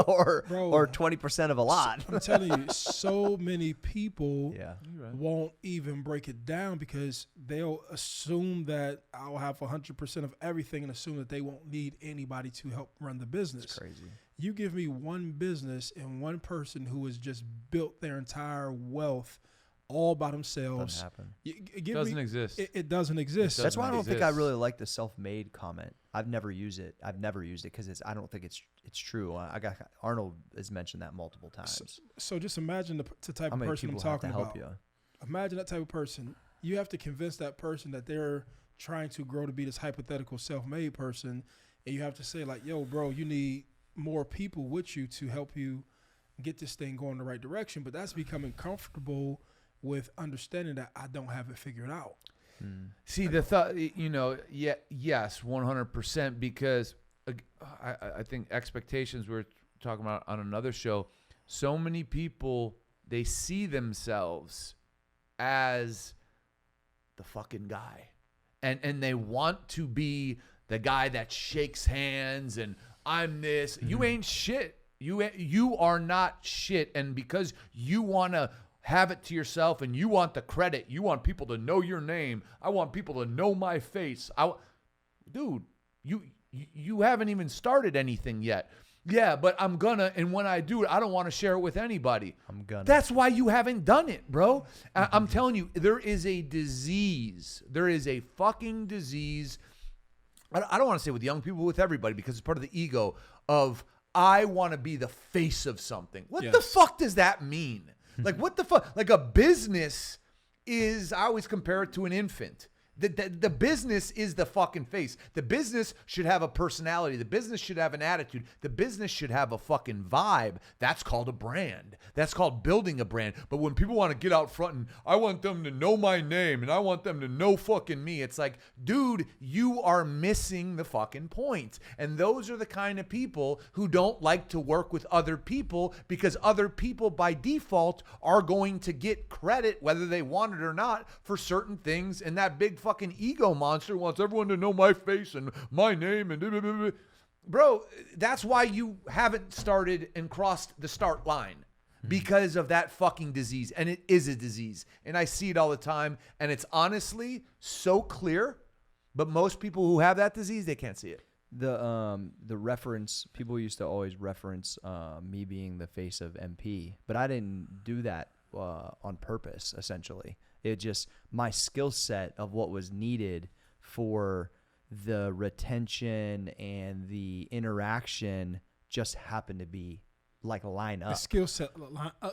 [SPEAKER 1] or
[SPEAKER 3] bro,
[SPEAKER 1] 20% of a lot?
[SPEAKER 3] I'm telling you, so many people
[SPEAKER 1] Yeah.
[SPEAKER 3] won't even break it down because they'll assume that I'll have 100% of everything and assume that they won't need anybody to help run the business.
[SPEAKER 1] It's crazy.
[SPEAKER 3] You give me one business and one person who has just built their entire wealth all by themselves.
[SPEAKER 1] Doesn't happen.
[SPEAKER 2] It doesn't exist.
[SPEAKER 3] It doesn't exist.
[SPEAKER 2] It
[SPEAKER 1] That's why I don't
[SPEAKER 2] exist.
[SPEAKER 1] think I really like the self-made comment. I've never used it because I don't think it's true. Arnold has mentioned that multiple times.
[SPEAKER 3] So just imagine the type
[SPEAKER 1] How
[SPEAKER 3] of
[SPEAKER 1] many
[SPEAKER 3] person I'm
[SPEAKER 1] people have to
[SPEAKER 3] talking
[SPEAKER 1] help
[SPEAKER 3] about.
[SPEAKER 1] you?
[SPEAKER 3] Imagine that type of person. You have to convince that person that they're trying to grow to be this hypothetical self-made person, and you have to say like, yo, bro, you need more people with you to help you get this thing going in the right direction. But that's becoming comfortable with understanding that I don't have it figured out.
[SPEAKER 2] See, the thought, yes, 100%, because I think expectations we were talking about on another show, so many people, they see themselves as the fucking guy. And they want to be the guy that shakes hands and I'm this. You ain't shit. You are not shit. And because you want to have it to yourself and you want the credit, you want people to know your name, I want people to know my face. Dude, you haven't even started anything yet. Yeah, but I'm gonna, and when I do it, I don't want to share it with anybody.
[SPEAKER 1] I'm gonna.
[SPEAKER 2] That's why you haven't done it, bro. I'm telling you, there is a disease. There is a fucking disease. I don't want to say with young people, with everybody, because it's part of the ego of, I want to be the face of something. What the fuck does that mean? Like, what the fuck? Like, a business is, I always compare it to an infant. The business is the fucking face. The business should have a personality. The business should have an attitude. The business should have a fucking vibe. That's called a brand. That's called building a brand. But when people want to get out front and I want them to know my name and I want them to know fucking me, it's like, dude, you are missing the fucking point. And those are the kind of people who don't like to work with other people because other people by default are going to get credit, whether they want it or not, for certain things. And that big fucking ego monster wants everyone to know my face and my name and blah, blah, blah, blah. Bro, that's why you haven't started and crossed the start line, because of that fucking disease. And it is a disease, and I see it all the time, and it's honestly so clear, but most people who have that disease, they can't see it.
[SPEAKER 1] The reference, people used to always reference me being the face of MP, but I didn't do that on purpose, essentially. It just, my skill set of what was needed for the retention and the interaction just happened to be like line up.
[SPEAKER 3] The skill set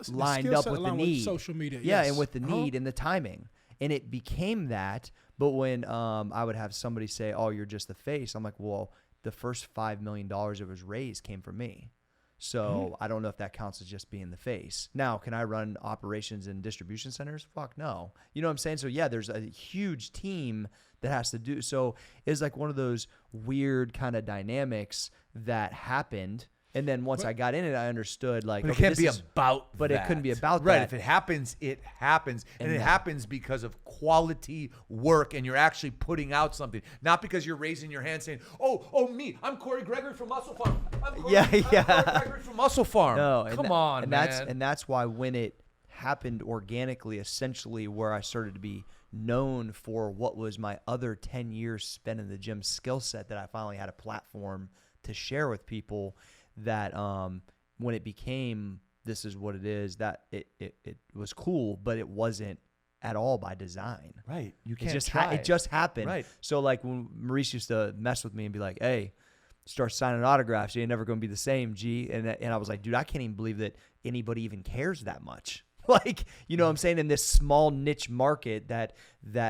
[SPEAKER 1] lined up with the need.
[SPEAKER 3] With social media.
[SPEAKER 1] Yeah,
[SPEAKER 3] yes.
[SPEAKER 1] and with the need and the timing. And it became that. But when I would have somebody say, oh, you're just the face, I'm like, well, the first $5 million that was raised came from me. So I don't know if that counts as just being the face. Now, can I run operations in distribution centers? Fuck no. You know what I'm saying? So yeah, there's a huge team that has to do. So it's like one of those weird kind of dynamics that happened. And then once I got in it, I understood like,
[SPEAKER 2] but it can't be about
[SPEAKER 1] but
[SPEAKER 2] that.
[SPEAKER 1] It couldn't be about
[SPEAKER 2] right.
[SPEAKER 1] that.
[SPEAKER 2] If it happens, it happens. And it happens because of quality work, and you're actually putting out something. Not because you're raising your hand saying, oh, me. I'm Cory Gregory from Muscle Farm. I'm Cory Gregory from Muscle Farm.
[SPEAKER 1] No,
[SPEAKER 2] Come on,
[SPEAKER 1] and
[SPEAKER 2] man.
[SPEAKER 1] That's why when it happened organically, essentially where I started to be known for what was my other 10 years spent in the gym skill set, that I finally had a platform to share with people, that when it became this is what it is, that it was cool, but it wasn't at all by design.
[SPEAKER 2] Right. You can't
[SPEAKER 1] it just happened.
[SPEAKER 2] Right.
[SPEAKER 1] So like when Maurice used to mess with me and be like, hey, start signing autographs, you ain't never going to be the same, G. And I was like, dude, I can't even believe that anybody even cares that much. Like, you know what I'm saying? In this small niche market that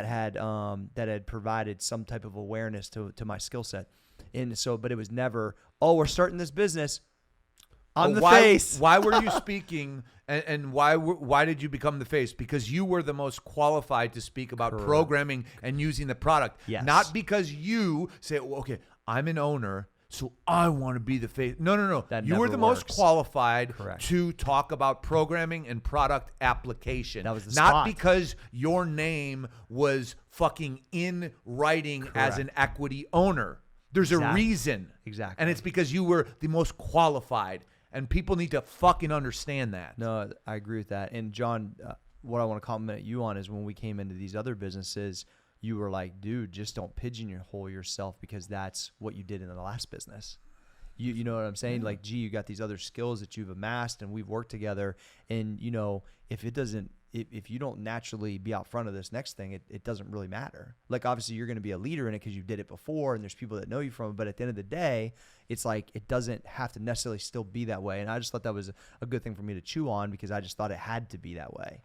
[SPEAKER 1] had provided some type of awareness to my skill set. And so, but it was never, oh, we're starting this business. I'm the face.
[SPEAKER 2] Why were you speaking, and why did you become the face? Because you were the most qualified to speak about programming and using the product.
[SPEAKER 1] Yes.
[SPEAKER 2] Not because you say, well, okay, I'm an owner, so I want to be the face. No.
[SPEAKER 1] That
[SPEAKER 2] you were
[SPEAKER 1] never
[SPEAKER 2] the
[SPEAKER 1] works.
[SPEAKER 2] most qualified
[SPEAKER 1] Correct.
[SPEAKER 2] to talk about programming and product application.
[SPEAKER 1] That was the
[SPEAKER 2] Not
[SPEAKER 1] spot.
[SPEAKER 2] because your name was fucking in writing as
[SPEAKER 1] Correct.
[SPEAKER 2] an equity owner. There's a reason.
[SPEAKER 1] Exactly.
[SPEAKER 2] And it's because you were the most qualified. And people need to fucking understand that.
[SPEAKER 1] No, I agree with that. And John, what I want to compliment you on is when we came into these other businesses, you were like, dude, just don't pigeonhole yourself, because that's what you did in the last business. You know what I'm saying? Like, gee, you got these other skills that you've amassed, and we've worked together. And, you know, if you don't naturally be out front of this next thing, it doesn't really matter. Like, obviously you're going to be a leader in it because you did it before and there's people that know you from it. But at the end of the day, it's like, it doesn't have to necessarily still be that way. And I just thought that was a good thing for me to chew on, because I just thought it had to be that way.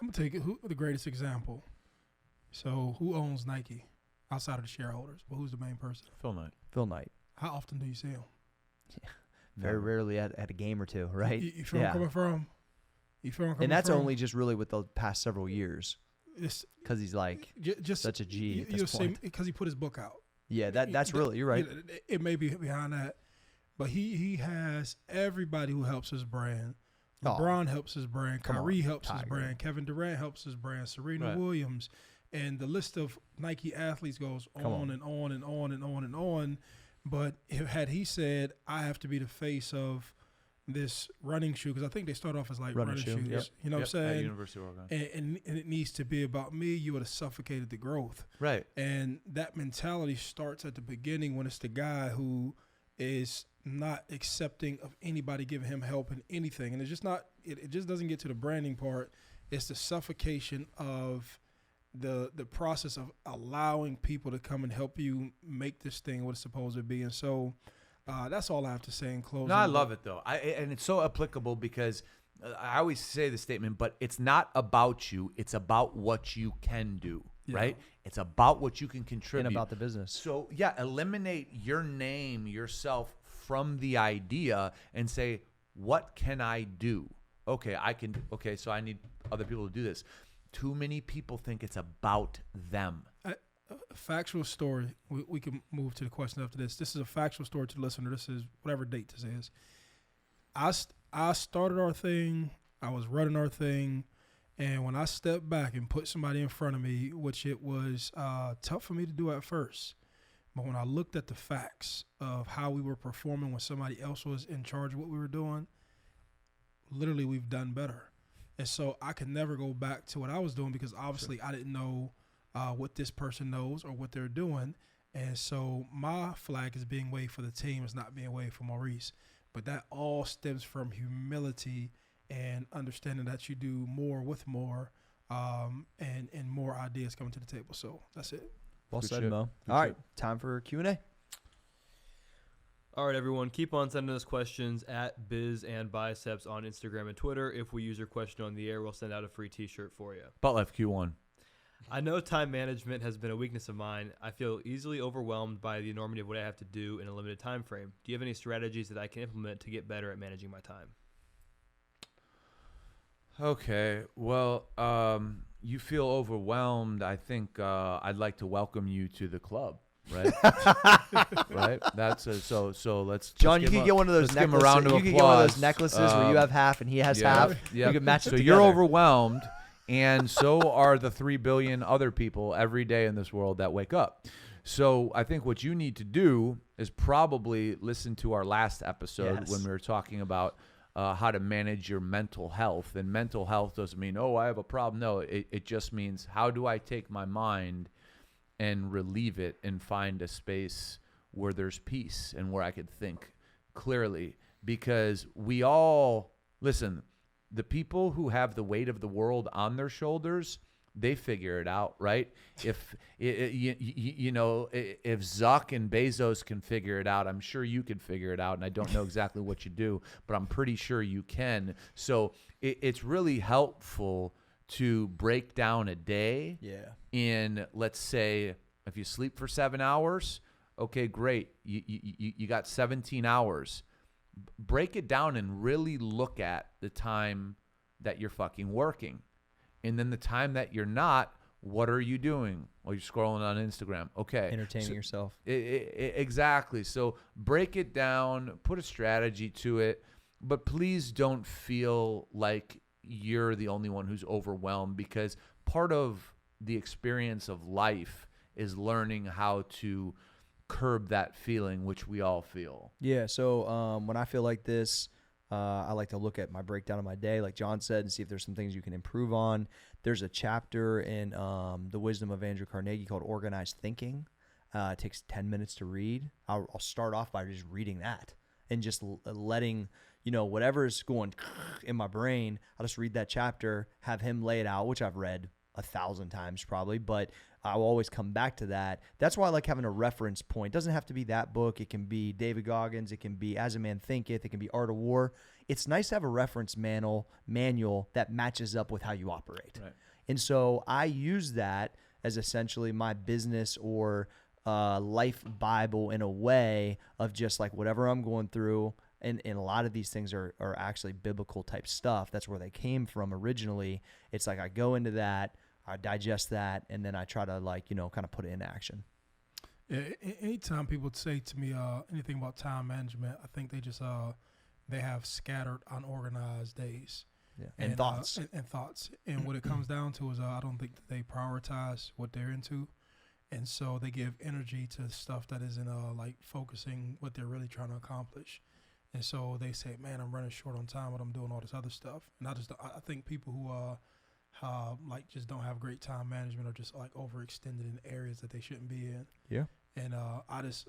[SPEAKER 3] I'm going to take the greatest example. So who owns Nike outside of the shareholders? Well, who's the main person?
[SPEAKER 2] Phil Knight.
[SPEAKER 3] How often do you see him?
[SPEAKER 1] Very rarely at a game or two, right?
[SPEAKER 3] You feel where I'm coming from? You feel where I'm coming
[SPEAKER 1] And that's
[SPEAKER 3] from?
[SPEAKER 1] only just really with the past several years, because he's like
[SPEAKER 3] just
[SPEAKER 1] such a G at
[SPEAKER 3] you'll
[SPEAKER 1] this point.
[SPEAKER 3] because he put his book out.
[SPEAKER 1] Yeah, that's really, you're right.
[SPEAKER 3] It may be behind that, but he has everybody who helps his brand.
[SPEAKER 1] Oh,
[SPEAKER 3] LeBron helps his brand.
[SPEAKER 1] come
[SPEAKER 3] Kyrie
[SPEAKER 1] on,
[SPEAKER 3] helps his
[SPEAKER 1] Tiger.
[SPEAKER 3] brand. Kevin Durant helps his brand. Serena
[SPEAKER 2] Right.
[SPEAKER 3] Williams. And the list of Nike athletes goes on and on and on and on and on. But had he said, I have to be the face of this running shoe, because I think they start off as like running
[SPEAKER 1] shoe,
[SPEAKER 3] shoes.
[SPEAKER 1] yep.
[SPEAKER 3] You know what I'm
[SPEAKER 2] At
[SPEAKER 3] saying?
[SPEAKER 2] University of Oregon.
[SPEAKER 3] And it needs to be about me. You would have suffocated the growth.
[SPEAKER 2] Right.
[SPEAKER 3] And that mentality starts at the beginning, when it's the guy who is not accepting of anybody giving him help in anything. And it's just not, it just doesn't get to the branding part. It's the suffocation of the process of allowing people to come and help you make this thing what it's supposed to be. And so that's all I have to say in closing.
[SPEAKER 2] No, I love it though. And it's so applicable, because I always say the statement, but it's not about you. It's about what you can do. right? It's about what you can contribute.
[SPEAKER 1] And about the business.
[SPEAKER 2] So, yeah, eliminate your name, yourself from the idea and say, what can I do? Okay, so I need other people to do this. Too many people think it's about them.
[SPEAKER 3] A factual story. We can move to the question after this. This is a factual story to the listener. This is whatever date this is. I started our thing. I was running our thing. And when I stepped back and put somebody in front of me, which it was tough for me to do at first, but when I looked at the facts of how we were performing when somebody else was in charge of what we were doing, literally we've done better. And so I could never go back to what I was doing because obviously I didn't know what this person knows or what they're doing. And so my flag is being waved for the team. It's not being waved for Maurice. But that all stems from humility and understanding that you do more with more and more ideas coming to the table. So that's it.
[SPEAKER 1] Well
[SPEAKER 2] Good
[SPEAKER 1] said,
[SPEAKER 2] shit.
[SPEAKER 1] Mo.
[SPEAKER 2] Good
[SPEAKER 1] All right,
[SPEAKER 2] shit.
[SPEAKER 1] time for Q&A.
[SPEAKER 4] All right, everyone. Keep on sending us questions at Biz and Biceps on Instagram and Twitter. If we use your question on the air, we'll send out a free T-shirt for you.
[SPEAKER 2] Butt Life Q1.
[SPEAKER 4] I know time management has been a weakness of mine. I feel easily overwhelmed by the enormity of what I have to do in a limited time frame. Do you have any strategies that I can implement to get better at managing my time?
[SPEAKER 2] Okay, well, you feel overwhelmed. I think I'd like to welcome you to the club, right? Right. That's so. Let's
[SPEAKER 1] John,
[SPEAKER 2] let's
[SPEAKER 1] you
[SPEAKER 2] give
[SPEAKER 1] can get one of those
[SPEAKER 2] let's give him a
[SPEAKER 1] necklaces.
[SPEAKER 2] round of
[SPEAKER 1] You can get one of those
[SPEAKER 2] applause.
[SPEAKER 1] necklaces where you have half and he has half.
[SPEAKER 2] Yeah.
[SPEAKER 1] You can match it
[SPEAKER 2] So
[SPEAKER 1] together.
[SPEAKER 2] you're overwhelmed, and so are the 3 billion other people every day in this world that wake up. So I think what you need to do is probably listen to our last episode
[SPEAKER 1] Yes.
[SPEAKER 2] when we were talking about how to manage your mental health. And mental health doesn't mean, oh, I have a problem. No, it just means how do I take my mind and relieve it and find a space where there's peace and where I could think clearly. Because we all, listen, the people who have the weight of the world on their shoulders, they figure it out, right? If you know, if Zuck and Bezos can figure it out, I'm sure you could figure it out. And I don't know exactly what you do, but I'm pretty sure you can. So it's really helpful to break down a day in, let's say, if you sleep for 7 hours, okay, great. You got 17 hours. Break it down and really look at the time that you're fucking working. And then the time that you're not, what are you doing? Well, you're scrolling on Instagram. Okay.
[SPEAKER 1] Entertaining yourself.
[SPEAKER 2] Exactly. So break it down, put a strategy to it, but please don't feel like you're the only one who's overwhelmed, because part of the experience of life is learning how to curb that feeling, which we all feel.
[SPEAKER 1] Yeah, so when I feel like this, I like to look at my breakdown of my day, like John said, and see if there's some things you can improve on. There's a chapter in The Wisdom of Andrew Carnegie called Organized Thinking. It takes 10 minutes to read. I'll start off by just reading that and just letting, whatever is going in my brain, I'll just read that chapter, have him lay it out, which I've read 1,000 times probably, but I'll always come back to that. That's why I like having a reference point. It doesn't have to be that book. It can be David Goggins. It can be As a Man Thinketh. It can be Art of War. It's nice to have a reference manual that matches up with how you operate. Right. And so I use that as essentially my business or life Bible in a way of just like whatever I'm going through. And a lot of these things are actually biblical type stuff. That's where they came from originally. It's like I go into that, I digest that, and then I try to kind of put it in action.
[SPEAKER 3] Yeah, anytime people say to me anything about time management, I think they just they have scattered, unorganized days.
[SPEAKER 1] Yeah. And thoughts.
[SPEAKER 3] And thoughts. And what it comes down to is I don't think that they prioritize what they're into. And so they give energy to stuff that isn't focusing what they're really trying to accomplish. And so they say, man, I'm running short on time, but I'm doing all this other stuff. And I think people who just don't have great time management are just overextended in areas that they shouldn't be in. Yeah. And I just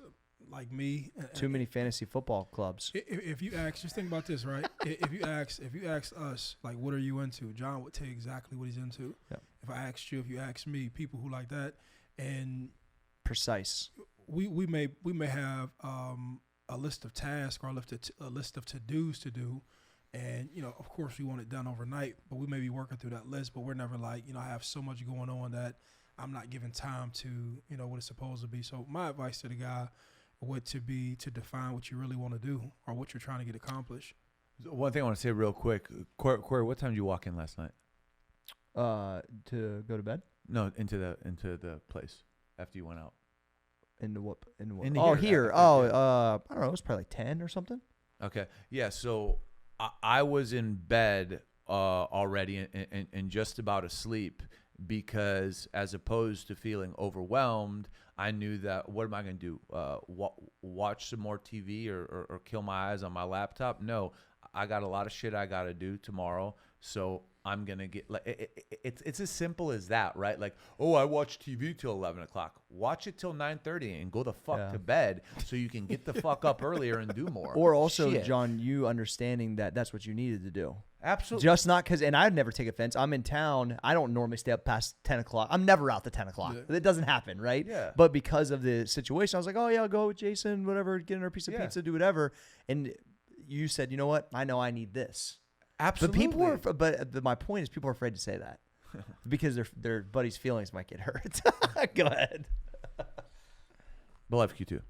[SPEAKER 3] like me.
[SPEAKER 1] Too many fantasy football clubs.
[SPEAKER 3] If you ask, just think about this, right? if you ask us, what are you into? John would tell you exactly what he's into. Yep. If I ask me, people who like that, and
[SPEAKER 1] precise.
[SPEAKER 3] We may have a list of tasks or a list of to-dos to do. And, of course we want it done overnight, but we may be working through that list, but we're never I have so much going on that I'm not giving time to, what it's supposed to be. So my advice to the guy would to be to define what you really want to do or what you're trying to get accomplished.
[SPEAKER 2] One thing I want to say real quick, Cory, what time did you walk in last night?
[SPEAKER 1] To go to bed?
[SPEAKER 2] No, into the place after you went out.
[SPEAKER 1] Into what?
[SPEAKER 2] Into
[SPEAKER 1] Here. I don't know. It was probably like 10 or something.
[SPEAKER 2] Okay. Yeah. So I was in bed already and just about asleep because as opposed to feeling overwhelmed, I knew that what am I going to do? Watch some more TV or kill my eyes on my laptop? No, I got a lot of shit I got to do tomorrow. So I'm going to get it's as simple as that, right? Like, oh, I watch TV till 11 o'clock. Watch it till 9:30 and go the fuck to bed so you can get the fuck up earlier and do more.
[SPEAKER 1] Or also,
[SPEAKER 2] Shit.
[SPEAKER 1] John, you understanding that that's what you needed to do.
[SPEAKER 2] Absolutely.
[SPEAKER 1] Just not because, and I'd never take offense. I'm in town. I don't normally stay up past 10 o'clock. I'm never out to 10 o'clock.
[SPEAKER 3] Yeah.
[SPEAKER 1] It doesn't happen, right?
[SPEAKER 2] Yeah.
[SPEAKER 1] But because of the situation, I was like, oh, yeah, I'll go with Jason, whatever, get another piece of pizza, do whatever. And you said, you know what? I know I need this.
[SPEAKER 2] Absolutely.
[SPEAKER 1] But my point is people are afraid to say that because their buddy's feelings might get hurt. Go ahead.
[SPEAKER 2] Below FQ2.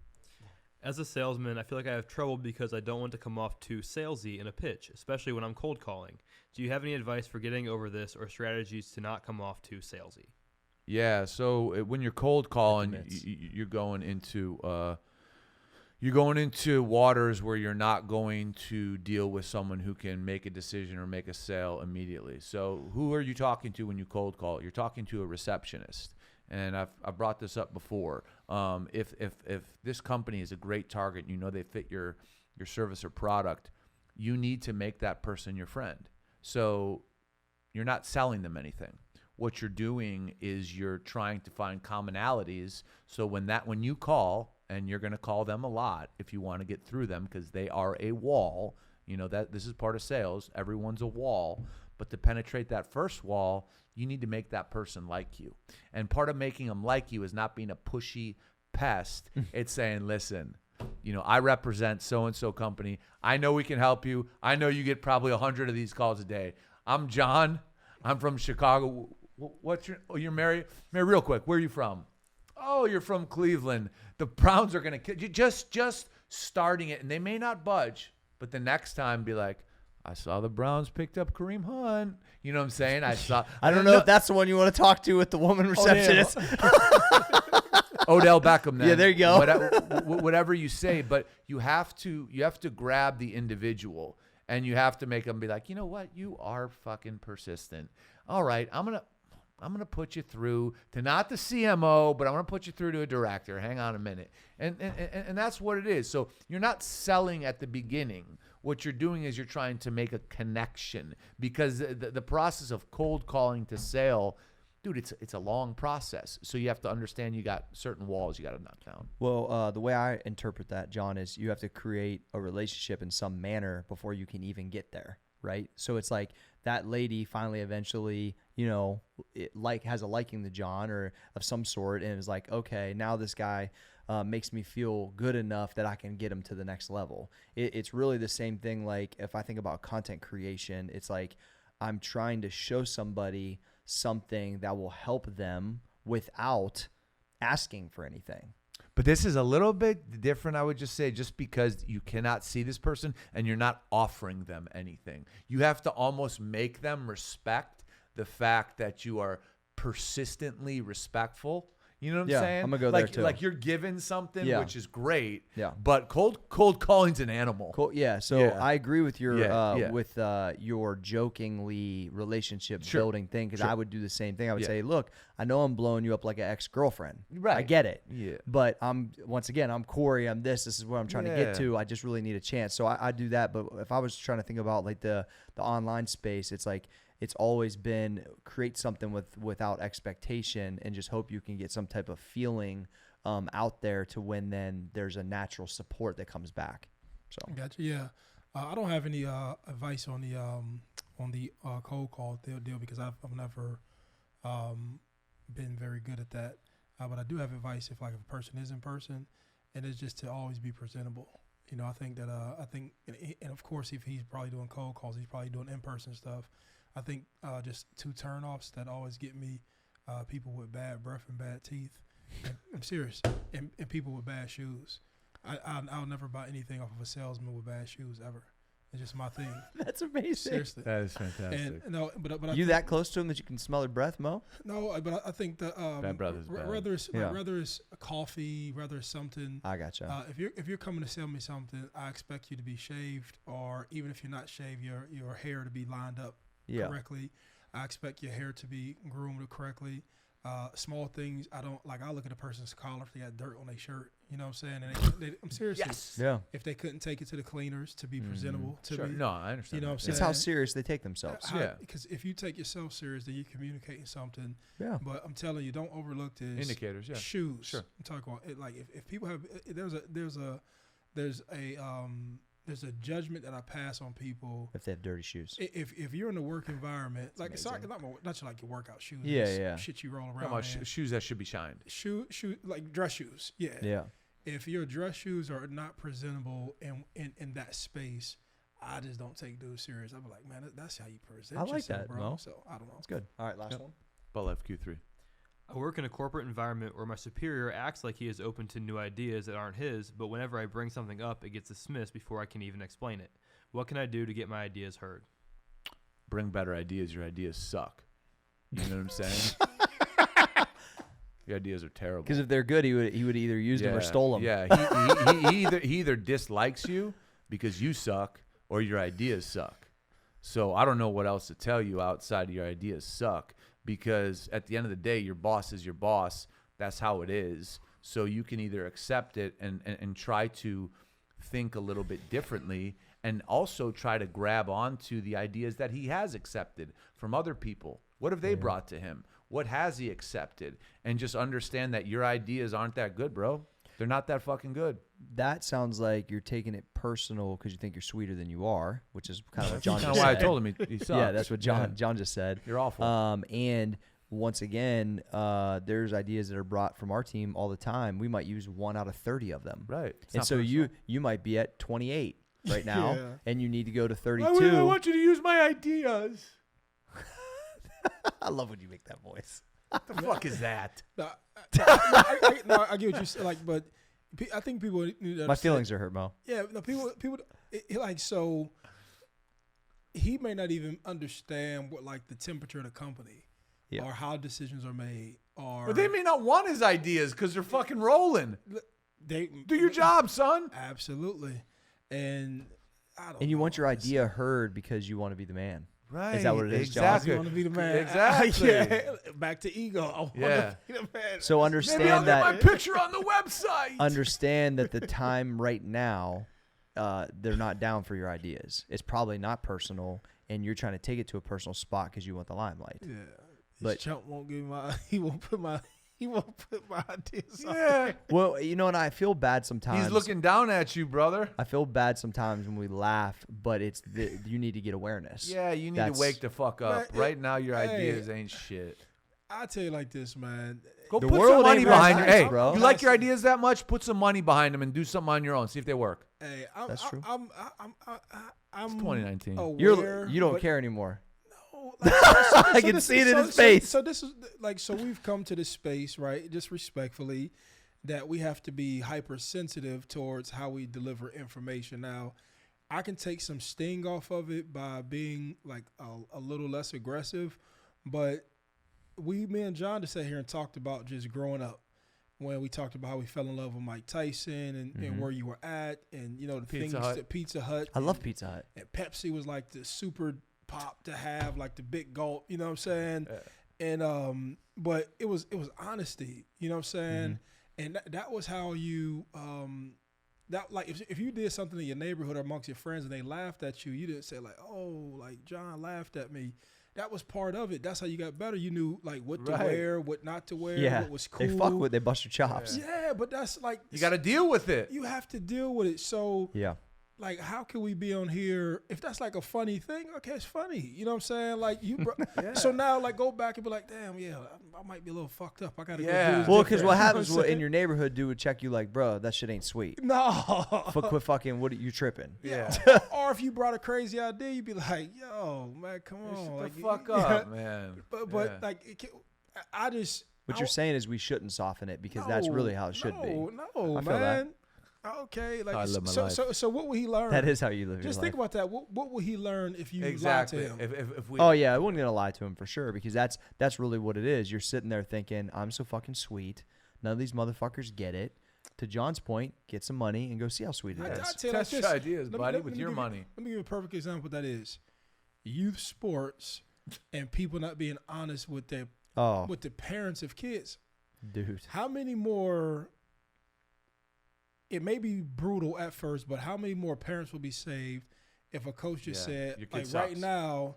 [SPEAKER 4] As a salesman, I feel like I have trouble because I don't want to come off too salesy in a pitch, especially when I'm cold calling. Do you have any advice for getting over this or strategies to not come off too salesy?
[SPEAKER 2] Yeah, so when you're cold calling, you're going into waters where you're not going to deal with someone who can make a decision or make a sale immediately. So who are you talking to when you cold call? You're talking to a receptionist. And I've brought this up before. If this company is a great target, you know they fit your service or product, you need to make that person your friend. So you're not selling them anything. What you're doing is you're trying to find commonalities. So when you call, and you're going to call them a lot if you want to get through them because they are a wall. You know that this is part of sales. Everyone's a wall. But to penetrate that first wall, you need to make that person like you. And part of making them like you is not being a pushy pest. It's saying, listen, I represent so-and-so company. I know we can help you. I know you get probably 100 of these calls a day. I'm John. I'm from Chicago. You're married? Mary, real quick, where are you from? Oh, you're from Cleveland. The Browns are going to kill you. Just starting it, and they may not budge, but the next time be like, I saw the Browns picked up Kareem Hunt. You know what I'm saying?
[SPEAKER 1] I don't know if that's the one you want to talk to with the woman receptionist.
[SPEAKER 2] Odell Beckham then.
[SPEAKER 1] Yeah, there you go.
[SPEAKER 2] Whatever you say, but you have to grab the individual, and you have to make them be like, you know what? You are fucking persistent. All right, I'm gonna put you through to not the CMO, but I'm gonna put you through to a director. Hang on a minute, and that's what it is. So you're not selling at the beginning. What you're doing is you're trying to make a connection because the process of cold calling to sale, dude, it's a long process. So you have to understand you got certain walls you got to knock down.
[SPEAKER 1] Well, the way I interpret that, John, is you have to create a relationship in some manner before you can even get there, right? So it's like that lady finally eventually, has a liking to John or of some sort and is like, okay, now this guy makes me feel good enough that I can get him to the next level. It's really the same thing. Like if I think about content creation, it's like I'm trying to show somebody something that will help them without asking for anything.
[SPEAKER 2] But this is a little bit different, I would just say, just because you cannot see this person and you're not offering them anything. You have to almost make them respect the fact that you are persistently respectful. You know what I'm saying?
[SPEAKER 1] I'm gonna go there too.
[SPEAKER 2] Like you're given something, which is great.
[SPEAKER 1] Yeah.
[SPEAKER 2] But cold calling's an animal.
[SPEAKER 1] Cool. Yeah. So I agree with your with your jokingly relationship building thing because I would do the same thing. I would say, look, I know I'm blowing you up like an ex-girlfriend.
[SPEAKER 2] Right.
[SPEAKER 1] I get it.
[SPEAKER 2] Yeah.
[SPEAKER 1] But I'm Cory. I'm this. This is what I'm trying to get to. I just really need a chance. So I do that. But if I was trying to think about like the online space, it's like. It's always been create something without expectation and just hope you can get some type of feeling out there to when then there's a natural support that comes back. So
[SPEAKER 3] Gotcha. Yeah, I don't have any advice on the cold call deal because I've never been very good at that. But I do have advice if a person is in person, and it's just to always be presentable. I think that and of course if he's probably doing cold calls, he's probably doing in-person stuff. I think just two turnoffs that always get me people with bad breath and bad teeth. I'm serious. And people with bad shoes. I'll never buy anything off of a salesman with bad shoes ever. It's just my thing.
[SPEAKER 1] That's amazing.
[SPEAKER 3] Seriously.
[SPEAKER 2] That is fantastic.
[SPEAKER 3] And no, but I
[SPEAKER 1] You
[SPEAKER 3] think,
[SPEAKER 1] that close to him that you can smell their breath, Mo?
[SPEAKER 3] No, but I think that
[SPEAKER 2] Bad breath is bad.
[SPEAKER 3] whether it's a coffee, whether it's something.
[SPEAKER 1] I gotcha.
[SPEAKER 3] If you're coming to sell me something, I expect you to be shaved, or even if you're not shaved, your hair to be lined up correctly. I expect your hair to be groomed correctly. Small things I don't like. I look at a person's collar if they got dirt on their shirt. You know what I'm saying? And I'm serious.
[SPEAKER 2] Yes.
[SPEAKER 1] Yeah.
[SPEAKER 3] If they couldn't take it to the cleaners to be presentable, to
[SPEAKER 2] Sure.
[SPEAKER 3] be,
[SPEAKER 2] No, I understand.
[SPEAKER 3] you know what I'm saying?
[SPEAKER 1] It's how serious they take themselves.
[SPEAKER 2] Yeah.
[SPEAKER 3] Because if you take yourself serious, then you're communicating something.
[SPEAKER 1] Yeah.
[SPEAKER 3] But I'm telling you, don't overlook this.
[SPEAKER 2] Indicators, yeah.
[SPEAKER 3] Shoes.
[SPEAKER 2] Sure.
[SPEAKER 3] I'm talking about it. Like if people have, there's a judgment that I pass on people.
[SPEAKER 1] If they have dirty shoes.
[SPEAKER 3] If you're in a work environment, like it's
[SPEAKER 1] amazing.
[SPEAKER 3] not like your workout shoes.
[SPEAKER 1] Yeah,
[SPEAKER 3] it's
[SPEAKER 1] yeah.
[SPEAKER 3] Shit you roll
[SPEAKER 2] Talking
[SPEAKER 3] around.
[SPEAKER 2] about
[SPEAKER 3] in.
[SPEAKER 2] shoes that should be shined.
[SPEAKER 3] Shoe like dress shoes. Yeah.
[SPEAKER 1] Yeah.
[SPEAKER 3] If your dress shoes are not presentable in that space, I just don't take dudes serious. I'm like, man, that's how you present
[SPEAKER 1] I like
[SPEAKER 3] yourself,
[SPEAKER 1] that,
[SPEAKER 3] bro.
[SPEAKER 1] Mo.
[SPEAKER 3] So I don't know.
[SPEAKER 1] That's good. All right, last
[SPEAKER 2] Yep.
[SPEAKER 1] one.
[SPEAKER 2] But left Q3.
[SPEAKER 4] I work in a corporate environment where my superior acts like he is open to new ideas that aren't his, but whenever I bring something up, it gets dismissed before I can even explain it. What can I do to get my ideas heard?
[SPEAKER 2] Bring better ideas. Your ideas suck. You know what I'm saying? Your ideas are terrible.
[SPEAKER 1] Because if they're good, he would either use them or stole them.
[SPEAKER 2] Yeah, he either dislikes you because you suck or your ideas suck. So I don't know what else to tell you outside of your ideas suck, because at the end of the day, your boss is your boss. That's how it is. So you can either accept it and try to think a little bit differently, and also try to grab onto the ideas that he has accepted from other people. What have they brought to him? What has he accepted? And just understand that your ideas aren't that good, bro. They're not that fucking good.
[SPEAKER 1] That sounds like you're taking it personal because you think you're sweeter than you are, which is kind of what John
[SPEAKER 2] That's
[SPEAKER 1] just
[SPEAKER 2] kind of why I
[SPEAKER 1] said.
[SPEAKER 2] told him he sucks.
[SPEAKER 1] Yeah, that's what John just said.
[SPEAKER 2] You're awful.
[SPEAKER 1] And once again, there's ideas that are brought from our team all the time. We might use 1 out of 30 of them.
[SPEAKER 2] Right. It's
[SPEAKER 1] And
[SPEAKER 2] not
[SPEAKER 1] so
[SPEAKER 2] personal.
[SPEAKER 1] you might be at 28 right now,
[SPEAKER 3] Yeah.
[SPEAKER 1] and you need to go to
[SPEAKER 2] I
[SPEAKER 1] 32.
[SPEAKER 2] want you to use my ideas.
[SPEAKER 1] I love when you make that voice.
[SPEAKER 2] The fuck is that?
[SPEAKER 3] No, I get what you said. Like, but I think people need to
[SPEAKER 1] My
[SPEAKER 3] understand-
[SPEAKER 1] feelings are hurt, Mo.
[SPEAKER 3] Yeah, no, people, like, so he may not even understand what, like, the temperature of the company
[SPEAKER 1] Yeah.
[SPEAKER 3] or how decisions are made, or
[SPEAKER 2] But they may not want his ideas because they're fucking rolling.
[SPEAKER 3] they
[SPEAKER 2] Do your job, son.
[SPEAKER 3] Absolutely, and I don't.
[SPEAKER 1] And you
[SPEAKER 3] know.
[SPEAKER 1] want your idea heard because you want to be the man.
[SPEAKER 2] Right.
[SPEAKER 1] Is that what it is, John?
[SPEAKER 2] Exactly.
[SPEAKER 3] You want to be the man.
[SPEAKER 2] Exactly.
[SPEAKER 3] Yeah, back to ego. I want
[SPEAKER 2] Yeah.
[SPEAKER 3] to be the man.
[SPEAKER 1] So
[SPEAKER 2] Maybe I'll
[SPEAKER 1] understand
[SPEAKER 2] get my
[SPEAKER 1] that.
[SPEAKER 2] picture on the website.
[SPEAKER 1] Understand that the time right now, they're not down for your ideas. It's probably not personal, and you're trying to take it to a personal spot because you want the limelight.
[SPEAKER 3] Yeah,
[SPEAKER 1] But-
[SPEAKER 3] but Chump won't give my. He won't put my ideas. on
[SPEAKER 2] Yeah.
[SPEAKER 1] Well, you know, and I feel bad sometimes.
[SPEAKER 2] He's looking down at you, brother.
[SPEAKER 1] I feel bad sometimes when we laugh, but it's you need to get awareness.
[SPEAKER 2] Yeah, you need
[SPEAKER 1] That's-
[SPEAKER 2] to wake the fuck up.
[SPEAKER 3] Man,
[SPEAKER 2] Right now, your
[SPEAKER 3] hey.
[SPEAKER 2] ideas ain't shit.
[SPEAKER 3] I tell you like this, man.
[SPEAKER 2] Go
[SPEAKER 1] The
[SPEAKER 2] put
[SPEAKER 1] world
[SPEAKER 2] some money
[SPEAKER 1] ain't very
[SPEAKER 2] behind your.
[SPEAKER 1] nice,
[SPEAKER 2] Hey,
[SPEAKER 1] bro.
[SPEAKER 2] you like your ideas that much? Put some money behind them and do something on your own. See if they work.
[SPEAKER 3] Hey,
[SPEAKER 1] That's true.
[SPEAKER 3] I'm
[SPEAKER 2] It's 2019.
[SPEAKER 3] aware,
[SPEAKER 1] You don't
[SPEAKER 3] but
[SPEAKER 1] care anymore.
[SPEAKER 3] no, like,
[SPEAKER 1] I can see it in his face.
[SPEAKER 3] So this is like, so we've come to this space, right? Just respectfully, that we have to be hypersensitive towards how we deliver information. Now, I can take some sting off of it by being like a little less aggressive, but me and John just sat here and talked about just growing up. When we talked about how we fell in love with Mike Tyson and where you were at, and you know the
[SPEAKER 2] Pizza
[SPEAKER 3] things
[SPEAKER 2] Hut.
[SPEAKER 3] that Pizza Hut.
[SPEAKER 1] I love Pizza Hut.
[SPEAKER 3] And Pepsi was like the super pop to have, like the big gulp. You know what I'm saying? And but it was honesty. You know what I'm saying? And that was how you that, like, if you did something in your neighborhood or amongst your friends and they laughed at you, you didn't say like, oh, like John laughed at me. That was part of it. That's how you got better. You knew like what to
[SPEAKER 2] Right.
[SPEAKER 3] wear, what not to wear,
[SPEAKER 1] Yeah,
[SPEAKER 3] what was cool.
[SPEAKER 1] they fuck with. They bust your chops.
[SPEAKER 3] Yeah, but that's like
[SPEAKER 2] You got to deal with it.
[SPEAKER 3] you have to deal with it. So
[SPEAKER 1] Yeah.
[SPEAKER 3] like, how can we be on here if that's like a funny thing? Okay, it's funny. You know what I'm saying? Like you, so now like go back and be like, damn, yeah, I might be a little fucked up. I gotta go.
[SPEAKER 2] Yeah.
[SPEAKER 3] Do this
[SPEAKER 1] Well, because
[SPEAKER 3] different.
[SPEAKER 1] what
[SPEAKER 3] You know
[SPEAKER 1] happens
[SPEAKER 3] I'm
[SPEAKER 1] in
[SPEAKER 3] saying?
[SPEAKER 1] your neighborhood, dude would check you like, bro, that shit ain't sweet.
[SPEAKER 3] No.
[SPEAKER 1] Quit fucking. What are you tripping?
[SPEAKER 2] Yeah.
[SPEAKER 3] Or if you brought a crazy idea, you'd be like, yo, man, come on,
[SPEAKER 2] Shut
[SPEAKER 3] like
[SPEAKER 2] the fuck
[SPEAKER 3] yeah.
[SPEAKER 2] up, man.
[SPEAKER 3] But
[SPEAKER 2] Yeah.
[SPEAKER 3] like, it can, I just.
[SPEAKER 1] What you're saying is we shouldn't soften it because that's really how it should be.
[SPEAKER 3] No,
[SPEAKER 1] I feel that.
[SPEAKER 3] man. Okay, like
[SPEAKER 2] How I live my life.
[SPEAKER 3] so what will he learn?
[SPEAKER 1] That is how you live
[SPEAKER 3] Just
[SPEAKER 1] your
[SPEAKER 3] think
[SPEAKER 1] life.
[SPEAKER 3] about that. What will he learn if you
[SPEAKER 2] Exactly.
[SPEAKER 3] lie to him?
[SPEAKER 2] If we,
[SPEAKER 1] Oh yeah, I wasn't gonna lie to him for sure because that's really what it is. You're sitting there thinking, I'm so fucking sweet. None of these motherfuckers get it. To John's point, get some money and go see how sweet it
[SPEAKER 3] I
[SPEAKER 1] is.
[SPEAKER 3] tell you like
[SPEAKER 2] test your
[SPEAKER 3] this.
[SPEAKER 2] ideas, buddy, with your
[SPEAKER 3] give
[SPEAKER 2] money.
[SPEAKER 3] Let me give you a perfect example of that is youth sports and people not being honest with the parents of kids.
[SPEAKER 1] Dude.
[SPEAKER 3] How many more? It may be brutal at first, but how many more parents will be saved if a coach just said,
[SPEAKER 2] your kid
[SPEAKER 3] like
[SPEAKER 2] sucks.
[SPEAKER 3] right now,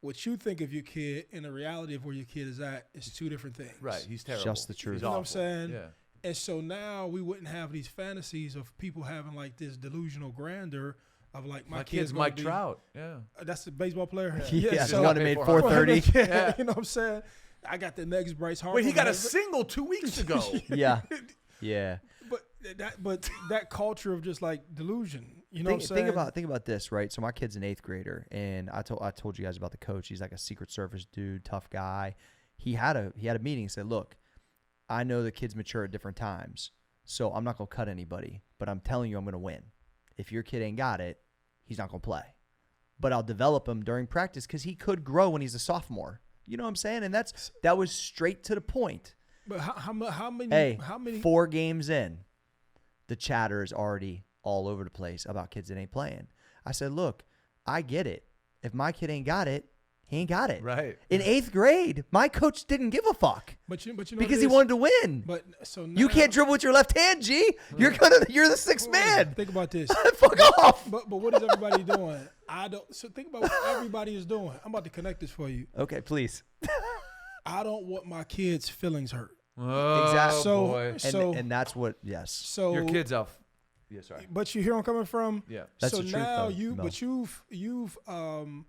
[SPEAKER 3] what you think of your kid and the reality of where your kid is at is two different things.
[SPEAKER 2] Right, he's terrible.
[SPEAKER 1] Just the truth.
[SPEAKER 2] He's
[SPEAKER 3] You know what I'm
[SPEAKER 2] awful.
[SPEAKER 3] saying?
[SPEAKER 2] Yeah.
[SPEAKER 3] And so now we wouldn't have these fantasies of people having like this delusional grandeur of like
[SPEAKER 2] My
[SPEAKER 3] kid's
[SPEAKER 2] kid's
[SPEAKER 3] gonna
[SPEAKER 2] Mike
[SPEAKER 3] be,
[SPEAKER 2] Trout. Yeah.
[SPEAKER 3] That's the baseball player.
[SPEAKER 1] Yeah,
[SPEAKER 2] just
[SPEAKER 1] the
[SPEAKER 2] got
[SPEAKER 1] one that
[SPEAKER 2] paid
[SPEAKER 1] made
[SPEAKER 2] 400.
[SPEAKER 1] 430.
[SPEAKER 3] Yeah, you know what I'm saying? I got the next Bryce Harper.
[SPEAKER 2] Wait, he got a
[SPEAKER 3] man.
[SPEAKER 2] single 2 weeks ago.
[SPEAKER 1] Yeah. Yeah.
[SPEAKER 3] But that culture of just like delusion, you know what I'm saying?
[SPEAKER 1] Think about this, right? So my kid's an 8th grader, and I told you guys about the coach. He's like a Secret Service dude, tough guy. He had a meeting and said, look, I know the kids mature at different times, so I'm not gonna cut anybody, but I'm telling you I'm gonna win. If your kid ain't got it, he's not gonna play. But I'll develop him during practice because he could grow when he's a sophomore. You know what I'm saying? And that was straight to the point.
[SPEAKER 3] But how many?
[SPEAKER 1] Hey,
[SPEAKER 3] how many?
[SPEAKER 1] 4 games in, the chatter is already all over the place about kids that ain't playing. I said, look, I get it. If my kid ain't got it, he ain't got it.
[SPEAKER 2] Right.
[SPEAKER 1] In 8th grade, my coach didn't give a fuck
[SPEAKER 3] But you know
[SPEAKER 1] because
[SPEAKER 3] what
[SPEAKER 1] he
[SPEAKER 3] it is?
[SPEAKER 1] wanted to win.
[SPEAKER 3] But so now,
[SPEAKER 1] You can't dribble with your left hand, G. You're the 6th man.
[SPEAKER 3] Think about this.
[SPEAKER 1] Fuck off.
[SPEAKER 3] But what is everybody doing? So think about what everybody is doing. I'm about to connect this for you.
[SPEAKER 1] Okay, please.
[SPEAKER 3] I don't want my kids' feelings hurt.
[SPEAKER 2] Oh,
[SPEAKER 1] Exactly.
[SPEAKER 3] So-
[SPEAKER 2] boy.
[SPEAKER 3] So-
[SPEAKER 1] And that's what. Yes.
[SPEAKER 3] So
[SPEAKER 2] Your kid's off. Yeah, sorry.
[SPEAKER 3] But you hear where I'm coming from?
[SPEAKER 2] Yeah.
[SPEAKER 1] That's
[SPEAKER 3] so
[SPEAKER 1] the truth,
[SPEAKER 3] now
[SPEAKER 1] though, Mel.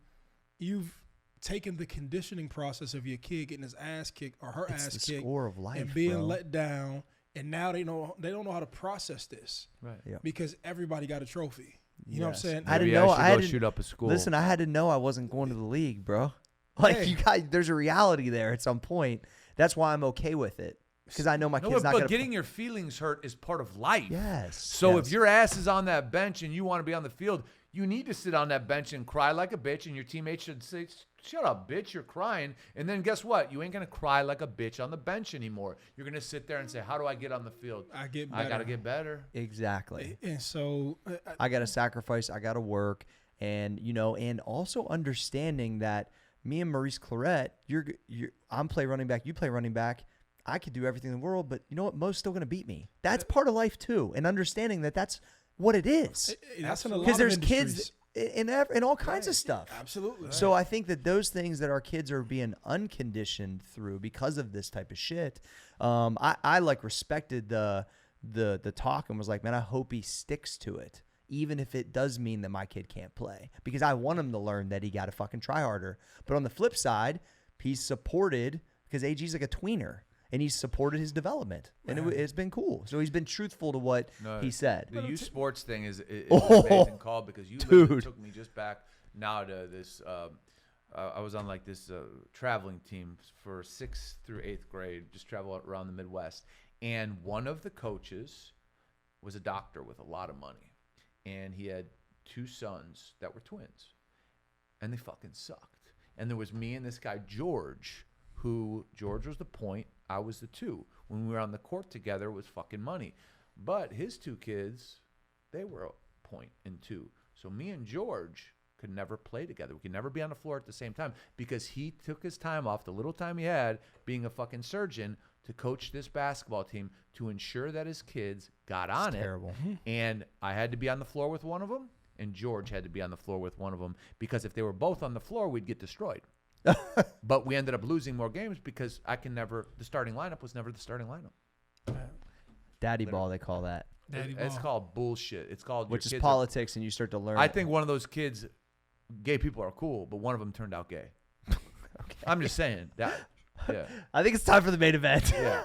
[SPEAKER 3] you've taken the conditioning process of your kid getting his ass kicked or her
[SPEAKER 1] It's
[SPEAKER 3] ass
[SPEAKER 1] the
[SPEAKER 3] kicked
[SPEAKER 1] score of life,
[SPEAKER 3] and being
[SPEAKER 1] bro.
[SPEAKER 3] let down, and now they don't know how to process this
[SPEAKER 2] Right.
[SPEAKER 1] Yeah.
[SPEAKER 3] because everybody got a trophy. You know what I'm
[SPEAKER 1] Yes.
[SPEAKER 3] saying?
[SPEAKER 1] I didn't
[SPEAKER 2] Maybe
[SPEAKER 1] know.
[SPEAKER 2] I should
[SPEAKER 1] I
[SPEAKER 2] go
[SPEAKER 1] didn't-
[SPEAKER 2] shoot up a school.
[SPEAKER 1] Listen, I had to know I wasn't going to the league, bro. Like
[SPEAKER 3] Hey.
[SPEAKER 1] you guys, there's a reality there at some point. That's why I'm okay with it because I know my
[SPEAKER 2] No,
[SPEAKER 1] kid's not
[SPEAKER 2] but
[SPEAKER 1] gonna.
[SPEAKER 2] getting your feelings hurt is part of life.
[SPEAKER 1] Yes.
[SPEAKER 2] So
[SPEAKER 1] yes.
[SPEAKER 2] if your ass is on that bench and you want to be on the field, you need to sit on that bench and cry like a bitch, and your teammates should say, "Shut up, bitch, you're crying." And then guess what? You ain't gonna cry like a bitch on the bench anymore. You're gonna sit there and say, "How do I get on the field?
[SPEAKER 3] I get
[SPEAKER 2] I gotta
[SPEAKER 3] better.
[SPEAKER 2] get better."
[SPEAKER 1] Exactly.
[SPEAKER 3] And so
[SPEAKER 1] I got to sacrifice. I got to work, and and also understanding that me and Maurice Claret, I'm play running back, you play running back. I could do everything in the world, but you know what? Mo's still going to beat me. That's part of life too, and understanding that that's what it is.
[SPEAKER 3] that's in a lot
[SPEAKER 1] Because
[SPEAKER 3] of
[SPEAKER 1] there's
[SPEAKER 3] industries.
[SPEAKER 1] kids in all kinds of stuff.
[SPEAKER 3] Absolutely.
[SPEAKER 1] So I think that those things that our kids are being unconditioned through because of this type of shit, I like respected the talk and was like, man, I hope he sticks to it, even if it does mean that my kid can't play, because I want him to learn that he got to fucking try harder. But on the flip side, he's supported because AG's like a tweener. And he's supported his development, and it's been cool. So he's been truthful to what he said.
[SPEAKER 2] The youth sports thing is an
[SPEAKER 1] Oh,
[SPEAKER 2] amazing call because you literally
[SPEAKER 1] dude.
[SPEAKER 2] took me just back now to this. I was on like this traveling team for 6th through 8th grade, just travel around the Midwest. And one of the coaches was a doctor with a lot of money, and he had 2 sons that were twins, and they fucking sucked. And there was me and this guy George was the point, I was the 2. When we were on the court together, it was fucking money. But his 2 kids, they were a point and 2. So me and George could never play together. We could never be on the floor at the same time because he took his time off, the little time he had being a fucking surgeon, to coach this basketball team to ensure that his kids got on it.
[SPEAKER 1] Terrible.
[SPEAKER 2] And I had to be on the floor with one of them, and George had to be on the floor with one of them because if they were both on the floor, we'd get destroyed. But we ended up losing more games because the starting lineup was never the starting lineup.
[SPEAKER 1] Daddy ball, they call that,
[SPEAKER 2] It's called bullshit. It's called
[SPEAKER 1] which
[SPEAKER 2] your
[SPEAKER 1] is
[SPEAKER 2] kids
[SPEAKER 1] politics, and you start to learn.
[SPEAKER 2] I think one of those kids, gay people are cool, but one of them turned out gay. I'm just saying that. Yeah.
[SPEAKER 1] I think it's time for the main event.
[SPEAKER 2] Yeah.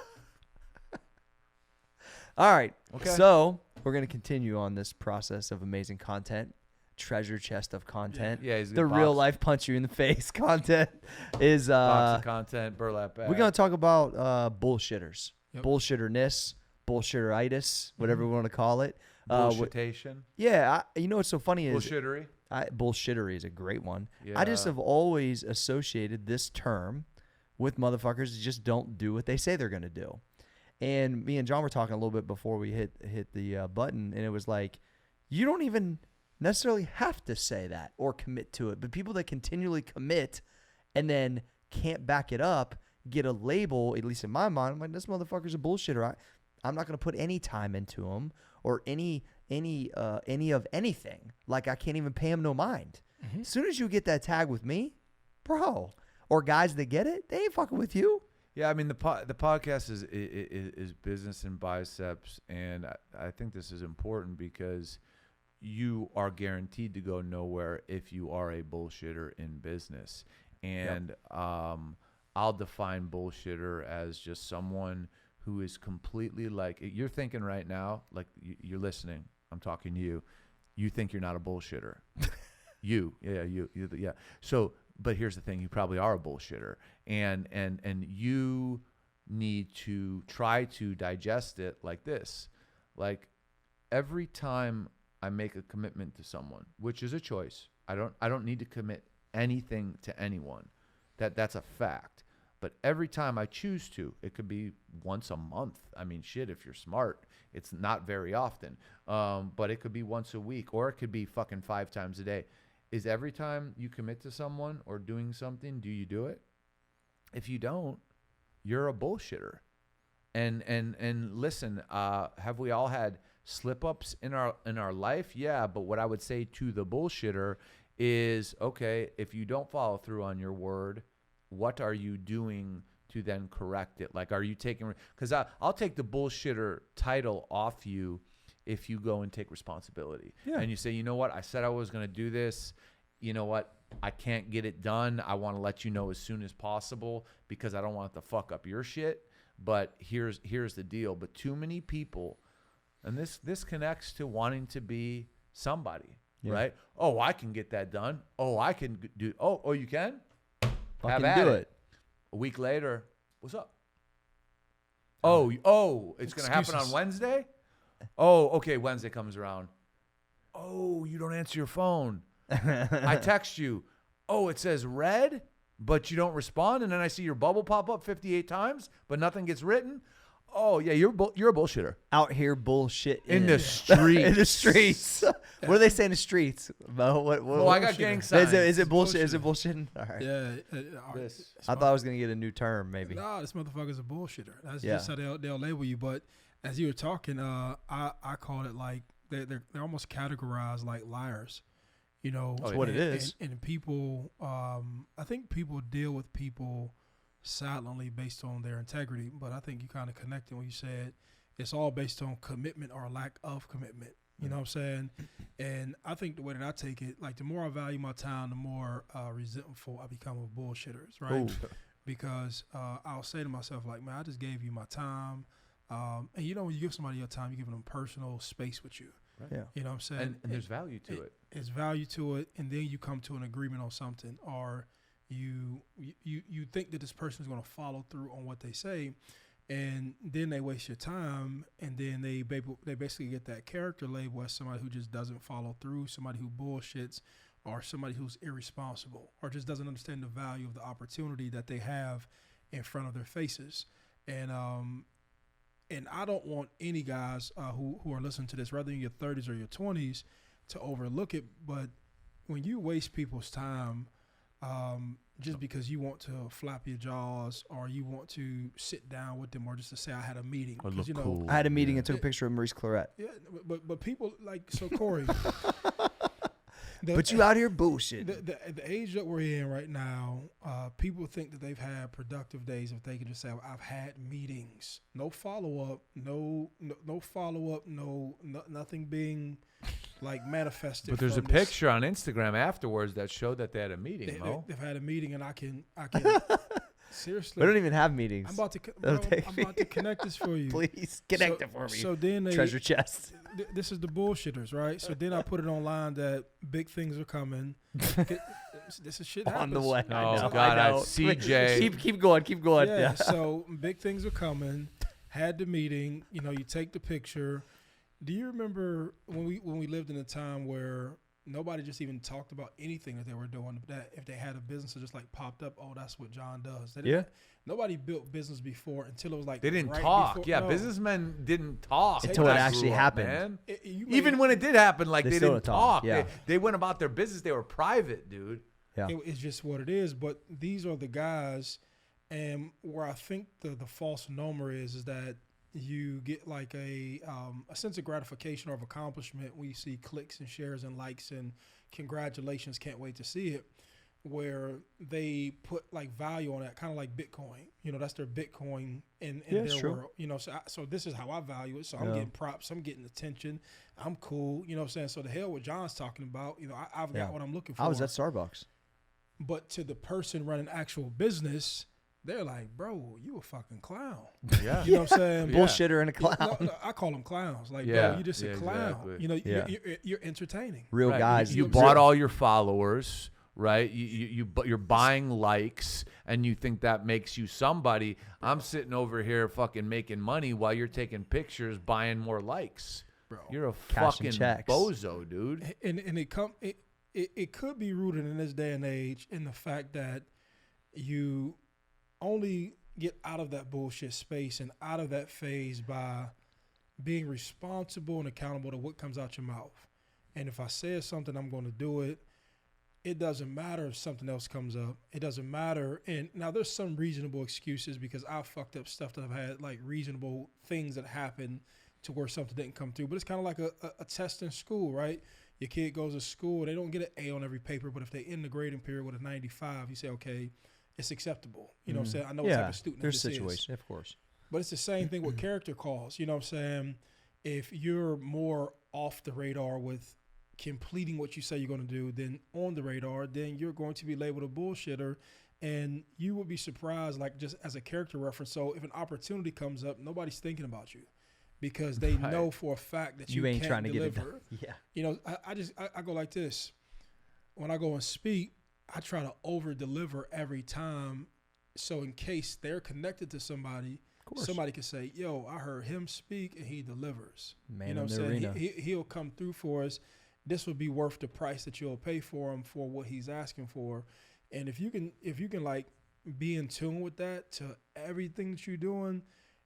[SPEAKER 1] All right.
[SPEAKER 2] Okay.
[SPEAKER 1] So we're going to continue on this process of amazing content. treasure chest of content.
[SPEAKER 2] Yeah, he's
[SPEAKER 1] The real life punch you in the face content is
[SPEAKER 2] box of content, burlap bag.
[SPEAKER 1] we're gonna talk about bullshitters,
[SPEAKER 3] Yep.
[SPEAKER 1] bullshitterness, bullshitteritis, whatever we want to call it.
[SPEAKER 2] Bullshitation.
[SPEAKER 1] Yeah, you know what's so funny is
[SPEAKER 2] Bullshittery.
[SPEAKER 1] bullshittery is a great one.
[SPEAKER 2] Yeah.
[SPEAKER 1] I just have always associated this term with motherfuckers that just don't do what they say they're gonna do. And me and John were talking a little bit before we hit the button, and it was like, you don't even necessarily have to say that or commit to it, but people that continually commit and then can't back it up get a label. At least in my mind, I'm like, this motherfucker's a bullshitter. I'm not gonna put any time into him or any of anything. Like I can't even pay him no mind.
[SPEAKER 3] Mm-hmm.
[SPEAKER 1] As soon as you get that tag with me, bro, or guys that get it, they ain't fucking with you.
[SPEAKER 2] Yeah, I mean the podcast is business and biceps, and I think this is important because you are guaranteed to go nowhere if you are a bullshitter in business. And I'll define bullshitter as just someone who is completely like, you're thinking right now, like you're listening. I'm talking to you. You think you're not a bullshitter. You. So, but here's the thing: you probably are a bullshitter, and you need to try to digest it like this. Like every time I make a commitment to someone, which is a choice. I don't need to commit anything to anyone. That's a fact. But every time I choose to, it could be once a month. I mean, shit, if you're smart, it's not very often. But it could be once a week, or it could be fucking 5 times a day. Is every time you commit to someone or doing something, do you do it? If you don't, you're a bullshitter. And listen, have we all had slip-ups in our life? Yeah, but what I would say to the bullshitter is, okay, if you don't follow through on your word, what are you doing to then correct it? Like, are you taking, because I'll take the bullshitter title off you if you go and take responsibility.
[SPEAKER 1] Yeah.
[SPEAKER 2] And you say, you know what, I said I was going to do this. You know what, I can't get it done. I want to let you know as soon as possible because I don't want to fuck up your shit. But here's the deal. But too many people, and this connects to wanting to be somebody, right? Oh, I can get that done. Oh, I can do. Oh, you can?
[SPEAKER 1] Fucking
[SPEAKER 2] Have at
[SPEAKER 1] do
[SPEAKER 2] it.
[SPEAKER 1] it.
[SPEAKER 2] A week later, what's up? Oh, it's going to happen on
[SPEAKER 3] Excuses.
[SPEAKER 2] Wednesday? Oh, okay, Wednesday comes around. Oh, you don't answer your phone. I text you. Oh, it says read, but you don't respond, and then I see your bubble pop up 58 times, but nothing gets written. Oh, yeah, you're a bullshitter.
[SPEAKER 1] Out here bullshit
[SPEAKER 2] In the streets.
[SPEAKER 1] in the streets. What do they say in the streets? Mo? What,
[SPEAKER 2] Oh, I got gang signs.
[SPEAKER 1] is it bullshit? Is it bullshitting? All right.
[SPEAKER 3] Yeah.
[SPEAKER 1] I thought I was gonna get a new term, maybe.
[SPEAKER 3] Nah, this motherfucker's a bullshitter. That's
[SPEAKER 1] Yeah.
[SPEAKER 3] just how they'll label you. But as you were talking, I call it like they're almost categorized like liars. You know,
[SPEAKER 1] That's what it is.
[SPEAKER 3] And people, I think people deal with people silently based on their integrity. But I think you kind of connected when you said it's all based on commitment or lack of commitment. You know what I'm saying? And I think the way that I take it, like the more I value my time, the more resentful I become of bullshitters, right?
[SPEAKER 1] Ooh.
[SPEAKER 3] Because I'll say to myself, like, man, I just gave you my time. And you know, when you give somebody your time, you're giving them personal space with you.
[SPEAKER 2] Right.
[SPEAKER 1] Yeah.
[SPEAKER 3] You know what I'm saying?
[SPEAKER 2] And there's value to it.
[SPEAKER 3] It's value to it, and then you come to an agreement on something, or you think that this person is going to follow through on what they say, and then they waste your time, and then they basically get that character label as somebody who just doesn't follow through, somebody who bullshits, or somebody who's irresponsible, or just doesn't understand the value of the opportunity that they have in front of their faces. And I don't want any guys who are listening to this, whether in your 30s or your 20s, to overlook it. But when you waste people's time just because you want to flap your jaws or you want to sit down with them or just to say I had a meeting.
[SPEAKER 2] Or
[SPEAKER 3] 'Cause,
[SPEAKER 2] look
[SPEAKER 3] you know,
[SPEAKER 2] cool.
[SPEAKER 1] I had a meeting and took a picture of Maurice Claret.
[SPEAKER 3] Yeah, but people like, so Cory.
[SPEAKER 1] But you out here bullshit.
[SPEAKER 3] The age that we're in right now, people think that they've had productive days if they can just say, I've had meetings. No follow-up, no follow-up, nothing being like manifested.
[SPEAKER 2] But there's a
[SPEAKER 3] from this.
[SPEAKER 2] picture on Instagram afterwards that showed that they had a meeting, Mo.
[SPEAKER 3] They've had a meeting, and I can seriously.
[SPEAKER 1] We don't even have meetings.
[SPEAKER 3] I'm about to
[SPEAKER 1] That'll take
[SPEAKER 3] I'm about to connect this for you.
[SPEAKER 1] Please connect it for me.
[SPEAKER 3] So then
[SPEAKER 1] Treasure chest.
[SPEAKER 3] this is the bullshitters, right? So then I put it online that big things are coming. This is shit
[SPEAKER 1] On the
[SPEAKER 3] happens.
[SPEAKER 1] way.
[SPEAKER 2] Oh,
[SPEAKER 1] know,
[SPEAKER 2] God,
[SPEAKER 1] I know.
[SPEAKER 2] CJ.
[SPEAKER 1] Keep going.
[SPEAKER 3] Yeah, so big things are coming. Had the meeting. You know, you take the picture. Do you remember when we lived in a time where nobody just even talked about anything that they were doing? That if they had a business that just like popped up, oh, that's what John does. They didn't, Nobody built business before until it was like
[SPEAKER 2] They didn't
[SPEAKER 3] right
[SPEAKER 2] talk.
[SPEAKER 3] before-
[SPEAKER 2] Yeah,
[SPEAKER 3] no.
[SPEAKER 2] businessmen didn't talk
[SPEAKER 1] Until
[SPEAKER 2] when
[SPEAKER 1] it
[SPEAKER 2] I
[SPEAKER 1] actually
[SPEAKER 2] grew up,
[SPEAKER 1] happened.
[SPEAKER 2] man.
[SPEAKER 3] Even
[SPEAKER 2] When it did happen, like
[SPEAKER 1] They
[SPEAKER 2] they
[SPEAKER 1] still
[SPEAKER 2] didn't
[SPEAKER 1] don't talk,
[SPEAKER 2] talk.
[SPEAKER 1] yeah.
[SPEAKER 2] They went about their business. They were private, dude.
[SPEAKER 1] Yeah.
[SPEAKER 3] It's just what it is. But these are the guys, and where I think the false number is that you get like a sense of gratification or of accomplishment when you see clicks and shares and likes and congratulations, can't wait to see it, where they put like value on that, kind of like Bitcoin. You know, that's their Bitcoin in their
[SPEAKER 1] true.
[SPEAKER 3] world. You know, so this is how I value it. So I'm
[SPEAKER 1] Yeah.
[SPEAKER 3] getting props, I'm getting attention, I'm cool. You know what I'm saying? So the hell what John's talking about, you know, I've
[SPEAKER 1] Yeah.
[SPEAKER 3] got what I'm looking for.
[SPEAKER 1] I was at Starbucks.
[SPEAKER 3] But to the person running actual business, they're like, bro, you a fucking clown.
[SPEAKER 2] Yeah.
[SPEAKER 3] You know what I'm saying?
[SPEAKER 2] Yeah.
[SPEAKER 1] Bullshitter and a clown.
[SPEAKER 3] No, I call them clowns. Like,
[SPEAKER 2] Yeah,
[SPEAKER 3] bro, you just a
[SPEAKER 2] yeah,
[SPEAKER 3] clown.
[SPEAKER 2] exactly.
[SPEAKER 3] You know,
[SPEAKER 1] Yeah.
[SPEAKER 3] you're entertaining.
[SPEAKER 1] Real
[SPEAKER 2] Right.
[SPEAKER 1] guys.
[SPEAKER 2] You
[SPEAKER 3] You
[SPEAKER 2] bought
[SPEAKER 3] observe.
[SPEAKER 2] all your followers, right? You're buying likes, and you think that makes you somebody. I'm sitting over here fucking making money while you're taking pictures, buying more likes.
[SPEAKER 3] Bro.
[SPEAKER 2] You're a
[SPEAKER 1] Cashing
[SPEAKER 2] fucking
[SPEAKER 1] checks.
[SPEAKER 2] bozo, dude.
[SPEAKER 3] And it could be rooted in this day and age in the fact that you only get out of that bullshit space and out of that phase by being responsible and accountable to what comes out your mouth. And if I say something, I'm going to do it. It doesn't matter if something else comes up. It doesn't matter. And now there's some reasonable excuses because I've fucked up stuff that I've had, like reasonable things that happen to where something didn't come through. But it's kind of like a test in school, right? Your kid goes to school, they don't get an A on every paper, but if they end the grading period with a 95, you say, okay, it's acceptable. You know what I'm saying? I know what type of student
[SPEAKER 1] there's
[SPEAKER 3] this is.
[SPEAKER 1] situation, of course.
[SPEAKER 3] But it's the same thing with character calls. You know what I'm saying? If you're more off the radar with completing what you say you're going to do than on the radar, then you're going to be labeled a bullshitter. And you would be surprised, like just as a character reference. So if an opportunity comes up, nobody's thinking about you because they
[SPEAKER 2] Right.
[SPEAKER 3] know for a fact that you
[SPEAKER 1] ain't
[SPEAKER 3] can't
[SPEAKER 1] trying to
[SPEAKER 3] deliver.
[SPEAKER 1] get it done. Yeah.
[SPEAKER 3] You know, I go like this. When I go and speak, I try to over deliver every time. So in case they're connected to somebody, somebody can say, yo, I heard him speak and he delivers.
[SPEAKER 1] Man
[SPEAKER 3] you know
[SPEAKER 1] in
[SPEAKER 3] what
[SPEAKER 1] the
[SPEAKER 3] I'm saying?
[SPEAKER 1] arena.
[SPEAKER 3] He'll come through for us. This would be worth the price that you'll pay for him for what he's asking for. And if you can like be in tune with that to everything that you're doing,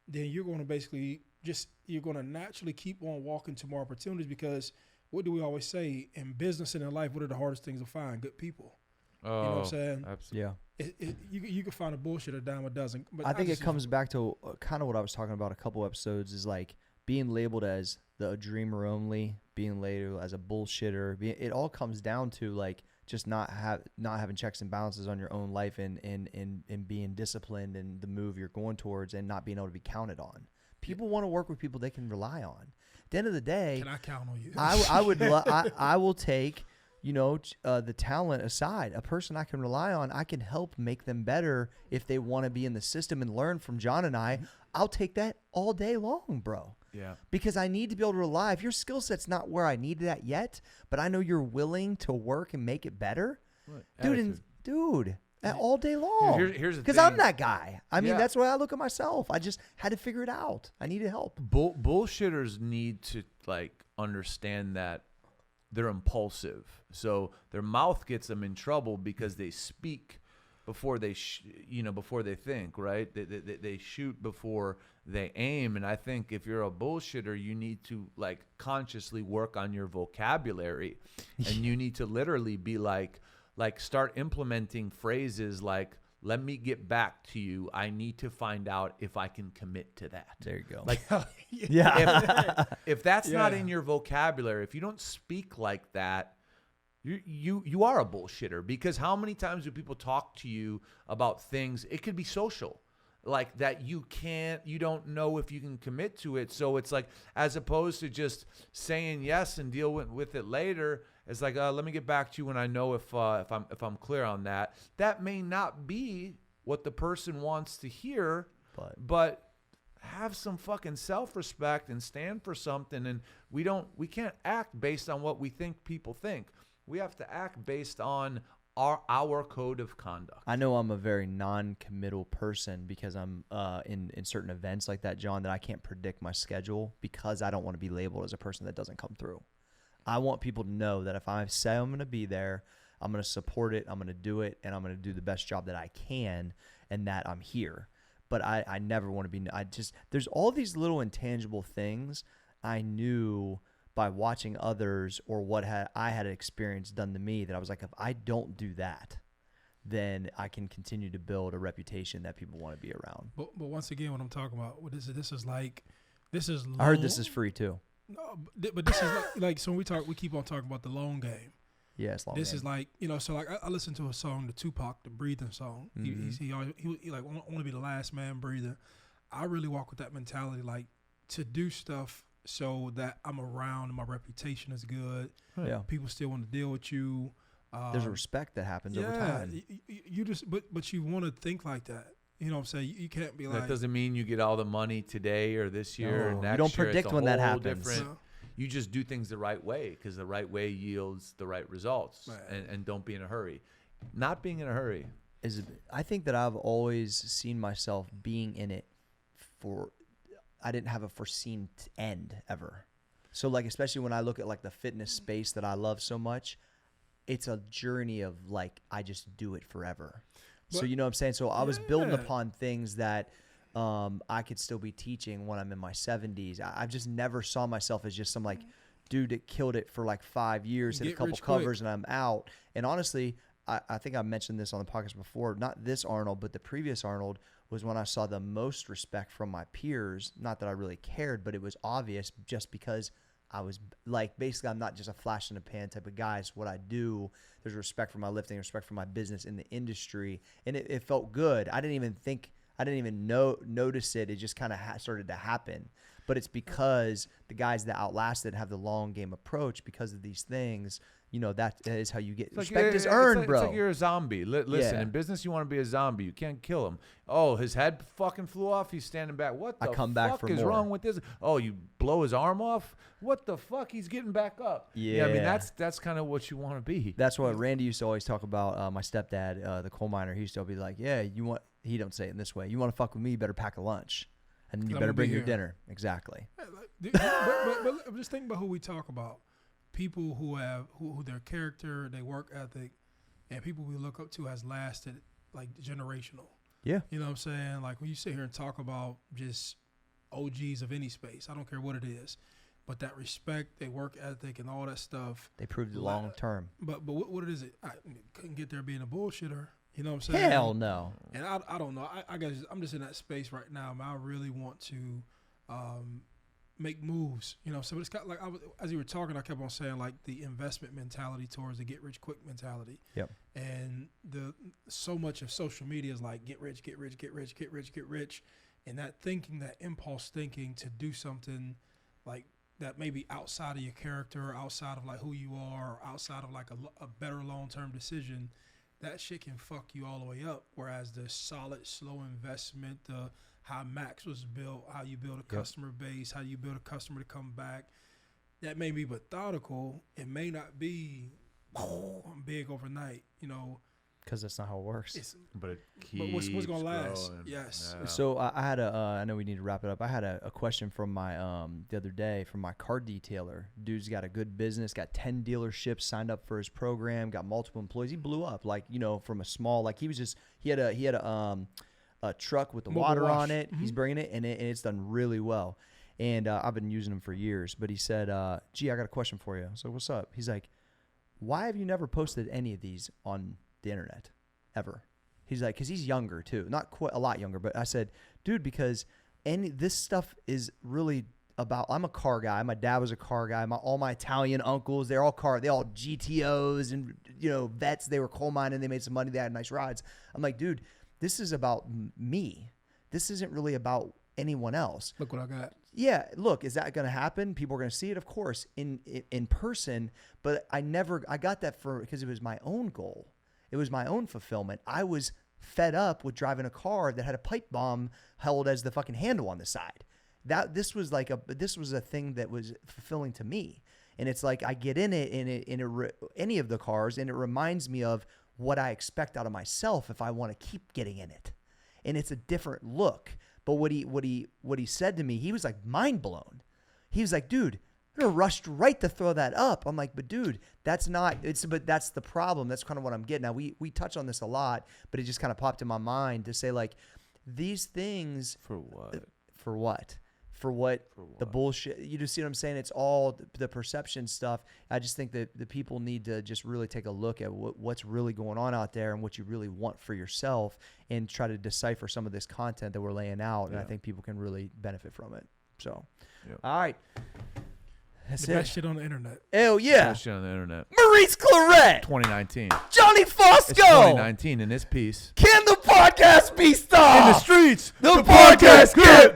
[SPEAKER 3] then you're going to basically you're going to naturally keep on walking to more opportunities because what do we always say in business and in life? What are the hardest things to find? Good people.
[SPEAKER 2] Oh,
[SPEAKER 3] You know what I'm saying?
[SPEAKER 2] absolutely.
[SPEAKER 1] Yeah.
[SPEAKER 3] You can find a bullshit a dime a dozen. But
[SPEAKER 1] I think it
[SPEAKER 3] just-
[SPEAKER 1] comes back to kind of what I was talking about a couple episodes is like being labeled as the dreamer only, being labeled as a bullshitter. It all comes down to like just not having checks and balances on your own life and being disciplined in the move you're going towards and not being able to be counted on. People want to work with people they can rely on. At the end of the day,
[SPEAKER 3] Can I count on you?
[SPEAKER 1] I will take, the talent aside, a person I can rely on, I can help make them better if they want to be in the system and learn from John and I. I'll take that all day long, bro.
[SPEAKER 2] Yeah.
[SPEAKER 1] Because I need to be able to rely. If your skill set's not where I need that yet, but I know you're willing to work and make it better,
[SPEAKER 2] Right.
[SPEAKER 1] dude, all day long.
[SPEAKER 2] Here's the
[SPEAKER 1] Because
[SPEAKER 2] thing.
[SPEAKER 1] I'm that guy. I mean,
[SPEAKER 2] Yeah.
[SPEAKER 1] that's why I look at myself. I just had to figure it out. I needed help.
[SPEAKER 2] Bullshitters need to like understand that they're impulsive, so their mouth gets them in trouble because they speak before they before they think, right? They shoot before they aim. And I think if you're a bullshitter, you need to like consciously work on your vocabulary, and you need to literally be like start implementing phrases like, let me get back to you. I need to find out if I can commit to that.
[SPEAKER 1] There you go.
[SPEAKER 2] Like,
[SPEAKER 1] Yeah.
[SPEAKER 2] if that's not
[SPEAKER 3] Yeah.
[SPEAKER 2] in your vocabulary, if you don't speak like that, you are a bullshitter. Because how many times do people talk to you about things? It could be social, like that you don't know if you can commit to it. So it's like, as opposed to just saying yes and deal with it later, it's like, let me get back to you when I know if I'm clear on that. That may not be what the person wants to hear, but have some fucking self-respect and stand for something. And we can't act based on what we think people think. We have to act based on our code of conduct.
[SPEAKER 1] I know I'm a very non-committal person because I'm in certain events like that, John, that I can't predict my schedule because I don't want to be labeled as a person that doesn't come through. I want people to know that if I say I'm going to be there, I'm going to support it, I'm going to do it, and I'm going to do the best job that I can, and that I'm here. But I never want to be there's all these little intangible things I knew by watching others or what I had experienced done to me that I was like, if I don't do that, then I can continue to build a reputation that people want to be around.
[SPEAKER 3] But once again, what I'm talking about, this is
[SPEAKER 1] I heard this is free too.
[SPEAKER 3] No, but this is like so when we keep on talking about the long game.
[SPEAKER 1] Yeah, it's long.
[SPEAKER 3] This
[SPEAKER 1] game.
[SPEAKER 3] is like, so like I listened to a song, the Tupac, the Breathing song.
[SPEAKER 1] Mm-hmm.
[SPEAKER 3] He like want to be the last man breathing. I really walk with that mentality, like to do stuff so that I'm around and my reputation is good.
[SPEAKER 1] Yeah,
[SPEAKER 3] people still want to deal with you.
[SPEAKER 1] There's a respect that happens over time.
[SPEAKER 3] You just but you want to think like that. You know what I'm saying? You can't be like.
[SPEAKER 2] That doesn't mean you get all the money today or this year or next year.
[SPEAKER 1] You don't predict
[SPEAKER 2] it's a
[SPEAKER 1] when that
[SPEAKER 2] whole
[SPEAKER 1] happens.
[SPEAKER 2] different- You just do things the right way because the right way yields the right results.
[SPEAKER 3] Right.
[SPEAKER 2] And don't be in a hurry. Not being in a hurry.
[SPEAKER 1] I think that I've always seen myself being in it I didn't have a foreseen end ever. So like, especially when I look at like the fitness space that I love so much, it's a journey of like, I just do it forever. So you know what I'm saying? So I was building upon things that I could still be teaching when I'm in my 70s. I just never saw myself as just some like dude that killed it for like 5 years, hit a couple covers, and I'm out. And honestly, I think I mentioned this on the podcast before. Not this Arnold, but the previous Arnold was when I saw the most respect from my peers. Not that I really cared, but it was obvious just because I was like, basically, I'm not just a flash in the pan type of guy. It's what I do. There's respect for my lifting, respect for my business in the industry. And it felt good. I didn't even notice it. It just kind of started to happen. But it's because the guys that outlasted have the long game approach because of these things. You know, that is how you get respect is earned, bro.
[SPEAKER 2] It's like you're a zombie. Listen, in business, you want to be a zombie. You can't kill him. Oh, his head fucking flew off. He's standing back. What the fuck is wrong with this? Oh, you blow his arm off? What the fuck? He's getting back up.
[SPEAKER 1] Yeah,
[SPEAKER 2] I mean, that's kind of what you want to be.
[SPEAKER 1] That's what Randy used to always talk about. My stepdad, the coal miner, he used to be like, yeah, he don't say it in this way. You want to fuck with me, you better pack a lunch. And then you better bring your dinner. Exactly.
[SPEAKER 3] But just think about who we talk about. People who their character, their work ethic, and people we look up to has lasted like generational.
[SPEAKER 1] Yeah.
[SPEAKER 3] You know what I'm saying? Like when you sit here and talk about just OGs of any space, I don't care what it is, but that respect, their work ethic, and all that stuff.
[SPEAKER 1] They proved it long term.
[SPEAKER 3] But what is it? I couldn't get there being a bullshitter. You know what I'm saying?
[SPEAKER 1] Hell no.
[SPEAKER 3] And I don't know. I guess I'm just in that space right now. I really want to make moves. You know, so it's kind of like as you were talking, I kept on saying like the investment mentality towards the get rich quick mentality.
[SPEAKER 1] Yep.
[SPEAKER 3] And so much of social media is like get rich, get rich, get rich, get rich, get rich, and that thinking, that impulse thinking to do something like that maybe outside of your character, outside of like who you are, or outside of like a better long-term decision. That shit can fuck you all the way up. Whereas the solid, slow investment, how Max was built, how you build a customer base, how you build a customer to come back, that may be methodical. It may not be big overnight, you know.
[SPEAKER 1] Because that's not how it works.
[SPEAKER 2] But it keeps
[SPEAKER 3] what's going to last?
[SPEAKER 2] growing.
[SPEAKER 3] Yes.
[SPEAKER 2] Yeah.
[SPEAKER 1] So I had I know we need to wrap it up. I had a question from my the other day from my car detailer. Dude's got a good business, got 10 dealerships signed up for his program, got multiple employees. He blew up like, you know, from a small, like he had a truck with the
[SPEAKER 3] Mobile
[SPEAKER 1] water
[SPEAKER 3] wash.
[SPEAKER 1] on it. He's bringing it and it's done really well. And I've been using him for years. But he said, gee, I got a question for you. So what's up? He's like, why have you never posted any of these on the internet ever? He's like, because he's younger too, not quite a lot younger, but I said, dude, because this stuff is really about, I'm a car guy. My dad was a car guy. All my Italian uncles, they all GTOs and, you know, vets. They were coal mining. They made some money. They had nice rides. I'm like, dude, this is about me. This isn't really about anyone else.
[SPEAKER 3] Look what I got.
[SPEAKER 1] Yeah, look, is that going to happen? People are going to see it, of course, in person. But I got that because it was my own goal. It was my own fulfillment. I was fed up with driving a car that had a pipe bomb held as the fucking handle on the side. This was a thing that was fulfilling to me. And it's like I get in it any of the cars, and it reminds me of what I expect out of myself if I want to keep getting in it. And it's a different look. But what he said to me, he was like mind blown. He was like, dude, I rushed right to throw that up. I'm like, but dude, that's the problem. That's kind of what I'm getting at. We touch on this a lot, but it just kind of popped in my mind to say, like, these things.
[SPEAKER 2] For what?
[SPEAKER 1] For what? For what? The bullshit. You just see what I'm saying? It's all the perception stuff. I just think that the people need to just really take a look at what's really going on out there and what you really want for yourself, and try to decipher some of this content that we're laying out. And I think people can really benefit from it. So, all right. That's
[SPEAKER 3] the best shit on the internet.
[SPEAKER 1] Hell yeah.
[SPEAKER 2] Best shit on the internet.
[SPEAKER 1] Maurice Claret.
[SPEAKER 2] 2019.
[SPEAKER 1] Johnny Fausto.
[SPEAKER 2] It's 2019 in this piece.
[SPEAKER 1] Can the podcast be stopped?
[SPEAKER 2] In the streets,
[SPEAKER 1] The podcast get